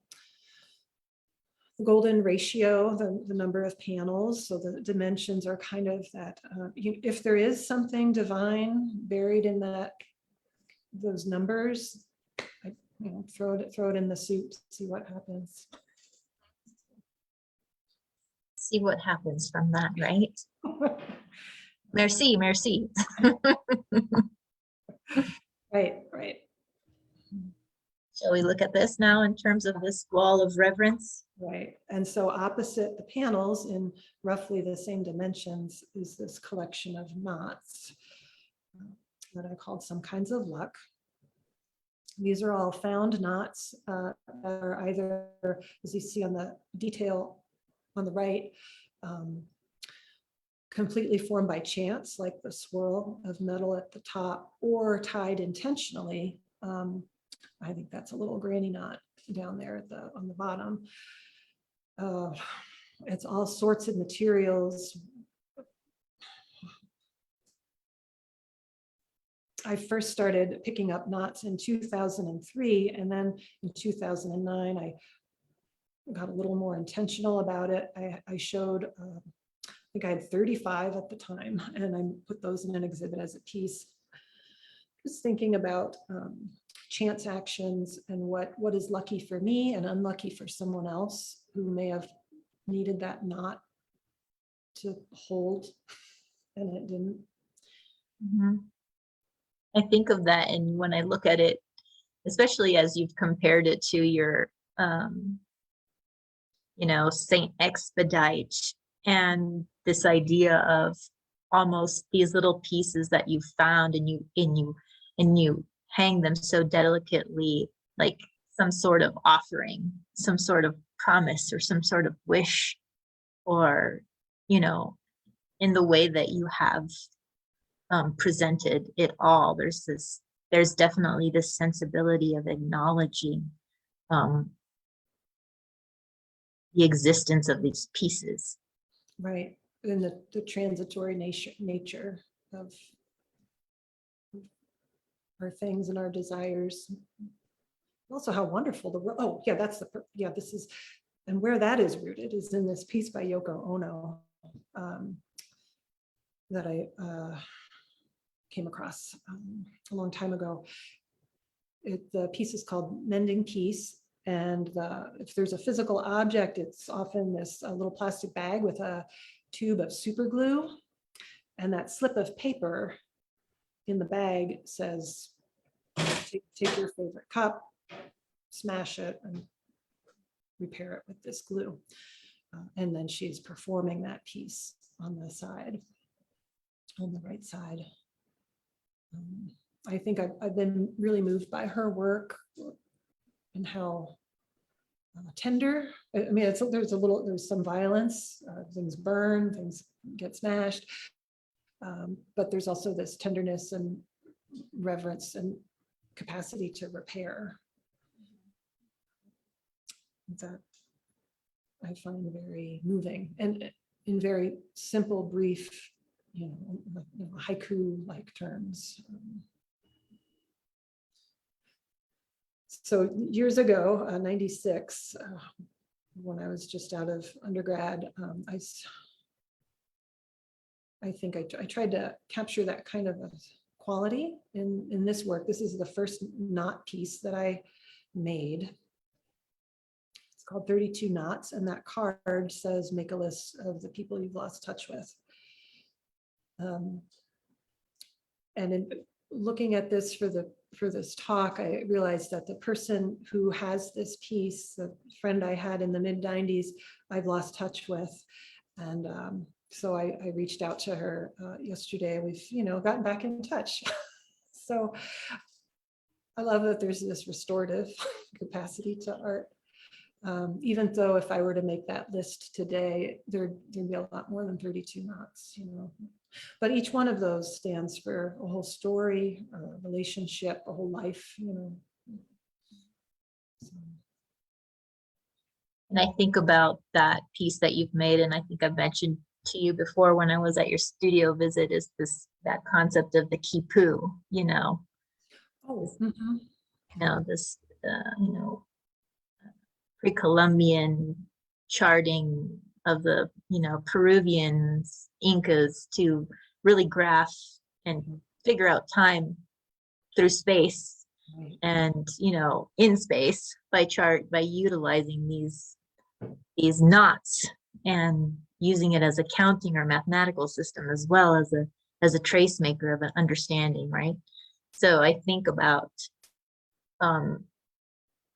golden ratio, the number of panels. So the dimensions are kind of that, if there is something divine buried in those numbers, throw it in the soup, see what happens. See what happens from that, right? Merci, merci. Right. Shall we look at this now in terms of this wall of reverence? Right. And so opposite the panels in roughly the same dimensions is this collection of knots that I called some kinds of luck. These are all found knots that are either, as you see on the detail on the right, completely formed by chance, like the swirl of metal at the top, or tied intentionally. I think that's a little granny knot down there on the bottom. It's all sorts of materials. I first started picking up knots in 2003, and then in 2009, I got a little more intentional about it. I showed, I think I had 35 at the time, and I put those in an exhibit as a piece. Just thinking about chance actions and what is lucky for me and unlucky for someone else who may have needed that knot to hold and it didn't. Mhm. I think of that, and when I look at it, especially as you've compared it to your, Saint Expedite, and this idea of almost these little pieces that you found, and you hang them so delicately, like some sort of offering, some sort of promise, or some sort of wish, or in the way that you have presented it all. There's definitely this sensibility of acknowledging the existence of these pieces. Right. And the transitory nature of our things and our desires. Also how wonderful this is, and where that is rooted is in this piece by Yoko Ono that I came across a long time ago. The piece is called Mending Peace. And if there's a physical object, it's often this little plastic bag with a tube of super glue. And that slip of paper in the bag says, take your favorite cup, smash it, and repair it with this glue. And then she's performing that piece on the side, on the right side. I think I've been really moved by her work and how tender. I mean, there's some violence, things burn, things get smashed, but there's also this tenderness and reverence and capacity to repair that I find very moving, and in very simple, brief, haiku-like terms. So years ago, 96, when I was just out of undergrad, I think I tried to capture that kind of a quality in this work. This is the first knot piece that I made. It's called 32 Knots, and that card says, make a list of the people you've lost touch with. And in looking at this for this talk, I realized that the person who has this piece, the friend I had in the mid-90s, I've lost touch with. And so I reached out to her yesterday. We've, gotten back in touch. So I love that there's this restorative capacity to art. Even though if I were to make that list today, there'd be a lot more than 32 knots, But each one of those stands for a whole story, a relationship, a whole life, So. And I think about that piece that you've made, and I think I've mentioned to you before when I was at your studio visit, is that concept of the kipu, Oh, this pre-Columbian charting of the Peruvians, Incas, to really graph and figure out time through space, right. and in space by utilizing these knots and using it as a counting or mathematical system, as well as a trace maker of an understanding, right? So I think about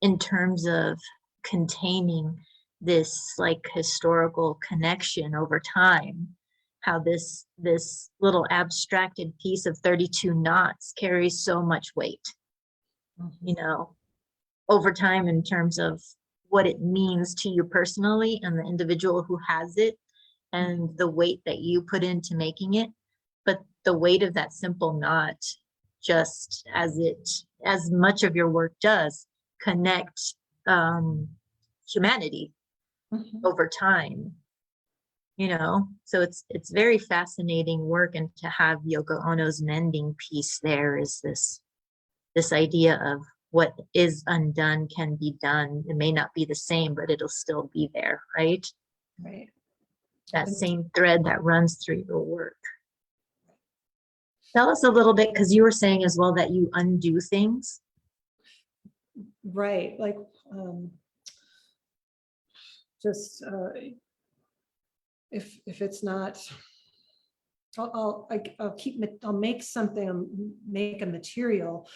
in terms of containing this like historical connection over time, how this little abstracted piece of 32 knots carries so much weight, over time, in terms of what it means to you personally and the individual who has it, and the weight that you put into making it. But the weight of that simple knot, just as much of your work does, connect humanity over time, so it's very fascinating work. And to have Yoko Ono's mending piece there is this idea of what is undone can be done. It may not be the same, but it'll still be there, right? Right. That same thread that runs through your work. Tell us a little bit, because you were saying as well that you undo things. Right, like just if it's not, I'll make something, make a material,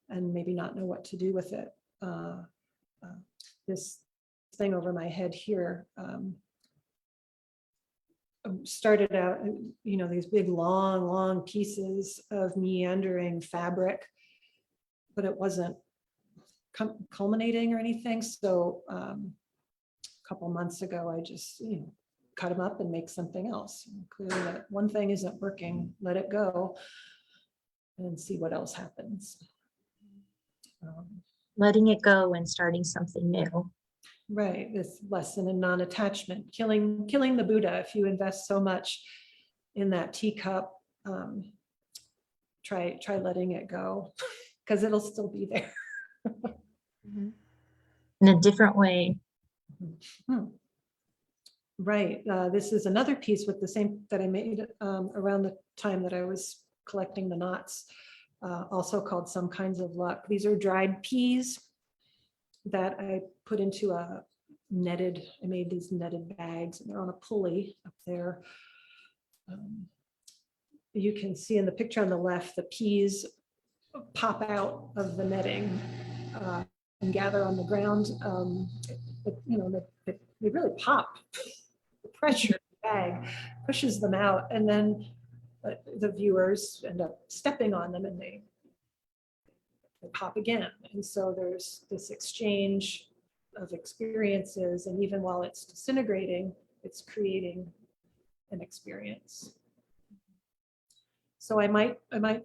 and maybe not know what to do with it. This thing over my head here started out, these big long pieces of meandering fabric, but it wasn't culminating or anything. So a couple months ago, I just cut them up and make something else. And clearly that one thing isn't working, let it go and see what else happens. Letting it go and starting something new. Right, this lesson in non-attachment, killing the Buddha. If you invest so much in that teacup, try letting it go, because it'll still be there. In a different way. Right, this is another piece with the same that I made around the time that I was collecting the knots, also called Some Kinds of Luck. These are dried peas that I put into I made these netted bags, and they're on a pulley up there. You can see in the picture on the left, the peas pop out of the netting and gather on the ground. They really pop. The pressure in the bag pushes them out, and then the viewers end up stepping on them, and they pop again. And so there's this exchange of experiences, and even while it's disintegrating, it's creating an experience. So I might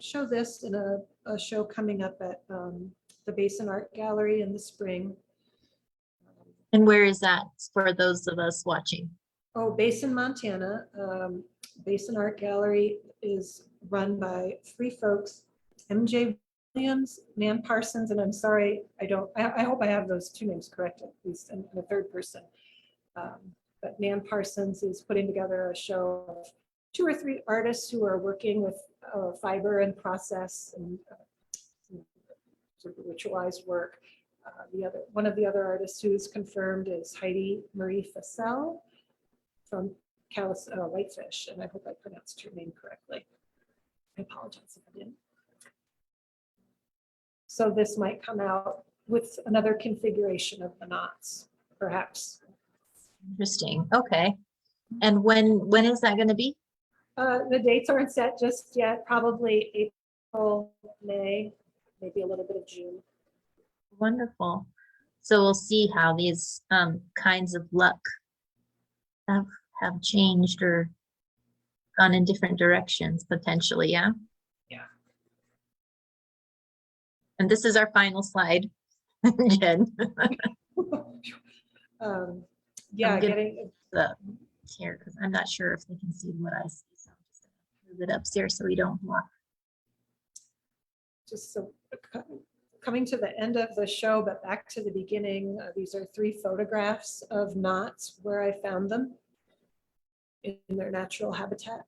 show this in a show coming up at the Basin Art Gallery in the spring. And where is that for those of us watching? Oh, Basin, Montana. Basin Art Gallery is run by three folks, MJ Williams, Nan Parsons, and I'm sorry, I hope I have those two names correct, at least, and the third person. But Nan Parsons is putting together a show of 2 or 3 artists who are working with fiber and process and sort of ritualized work. One of the other artists who is confirmed is Heidi Marie Fassel from Whitefish, and I hope I pronounced her name correctly. I apologize if I didn't. So this might come out with another configuration of the knots, perhaps. Interesting. Okay. And when is that going to be? The dates aren't set just yet. Probably April, May, maybe a little bit of June. Wonderful. So we'll see how these kinds of luck have changed or gone in different directions potentially. Yeah. Yeah. And this is our final slide, Jen. Yeah, getting the here because I'm not sure if they can see what I see. So I'm just gonna move it upstairs so we don't walk. Just so coming to the end of the show, but back to the beginning, these are 3 photographs of knots where I found them in their natural habitat.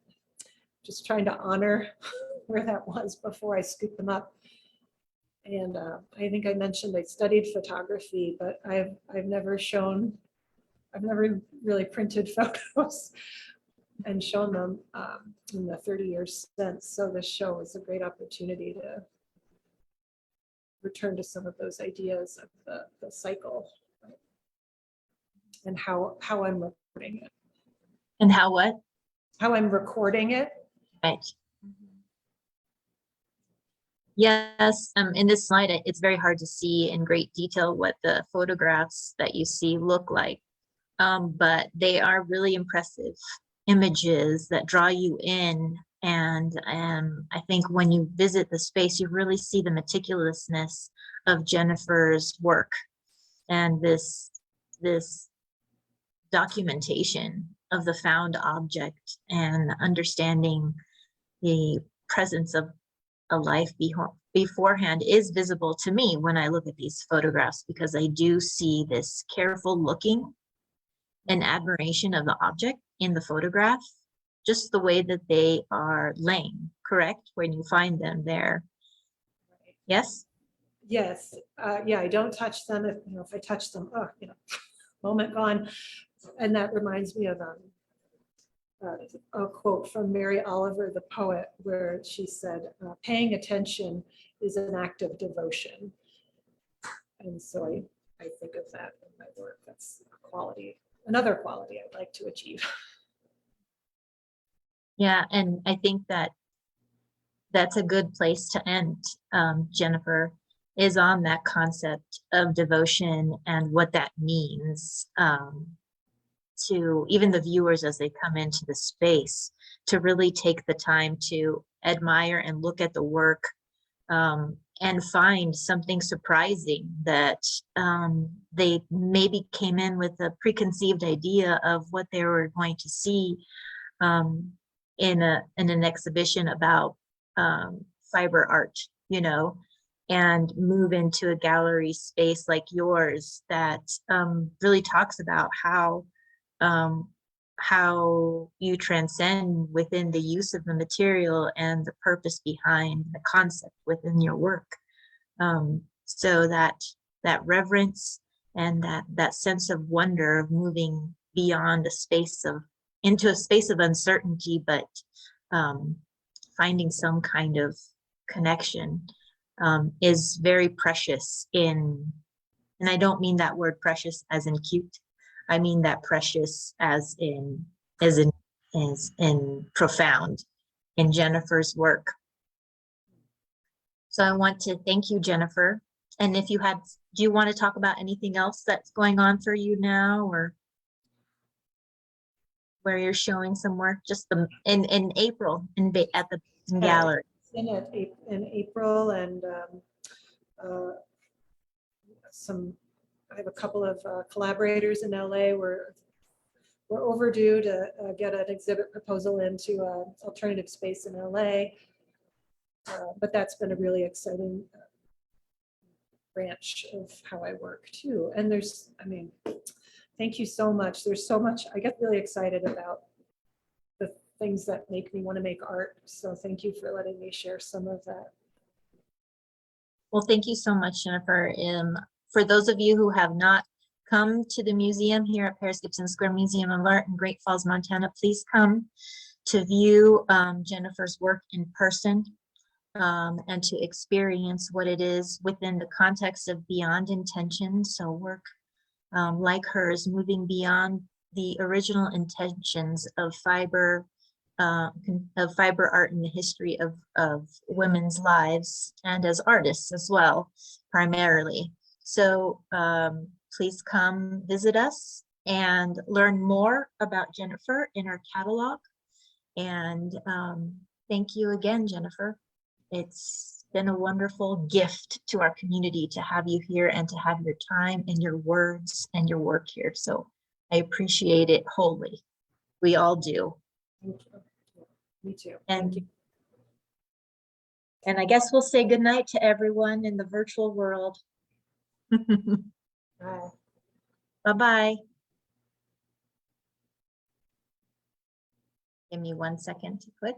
Just trying to honor where that was before I scooped them up. And I think I mentioned I studied photography, but I've never really printed photos and shown them in the 30 years since. So this show is a great opportunity to return to some of those ideas of the cycle, right? And how I'm recording it. And how what? How I'm recording it. Right. Yes, in this slide, it's very hard to see in great detail what the photographs that you see look like, but they are really impressive images that draw you in. And I think when you visit the space, you really see the meticulousness of Jennifer's work and this documentation of the found object and understanding the presence of a life beforehand is visible to me when I look at these photographs, because I do see this careful looking and admiration of the object in the photograph, just the way that they are laying, correct? When you find them there. Yes? Yes, yeah, I don't touch them. If, if I touch them, oh, moment gone. And that reminds me of a quote from Mary Oliver, the poet, where she said, paying attention is an act of devotion. And so I think of that in my work. That's a quality, another quality I'd like to achieve. Yeah, and I think that that's a good place to end, Jennifer, is on that concept of devotion and what that means to even the viewers as they come into the space, to really take the time to admire and look at the work and find something surprising that they maybe came in with a preconceived idea of what they were going to see in an exhibition about fiber art, and move into a gallery space like yours that really talks about how you transcend within the use of the material and the purpose behind the concept within your work. So that reverence and that sense of wonder of moving beyond into a space of uncertainty, but finding some kind of connection is very precious and I don't mean that word precious as in cute. I mean that precious as in profound in Jennifer's work. So I want to thank you, Jennifer. And do you want to talk about anything else that's going on for you now, or where you're showing some work just in April at the gallery? In April, and I have a couple of collaborators in LA. We're overdue to get an exhibit proposal into alternative space in LA, but that's been a really exciting branch of how I work too. And thank you so much. There's so much. I get really excited about the things that make me want to make art. So thank you for letting me share some of that. Well, thank you so much, Jennifer. For those of you who have not come to the museum here at Paris Gibson Square Museum of Art in Great Falls, Montana, please come to view Jennifer's work in person and to experience what it is within the context of beyond intention. So work like hers, moving beyond the original intentions of fiber art in the history of women's lives and as artists as well, primarily. So please come visit us and learn more about Jennifer in our catalog. And thank you again, Jennifer. It's been a wonderful gift to our community to have you here and to have your time and your words and your work here. So I appreciate it wholly. We all do. Thank you. Me too. And I guess we'll say goodnight to everyone in the virtual world. Bye. Bye-bye. Give me 1 second to click.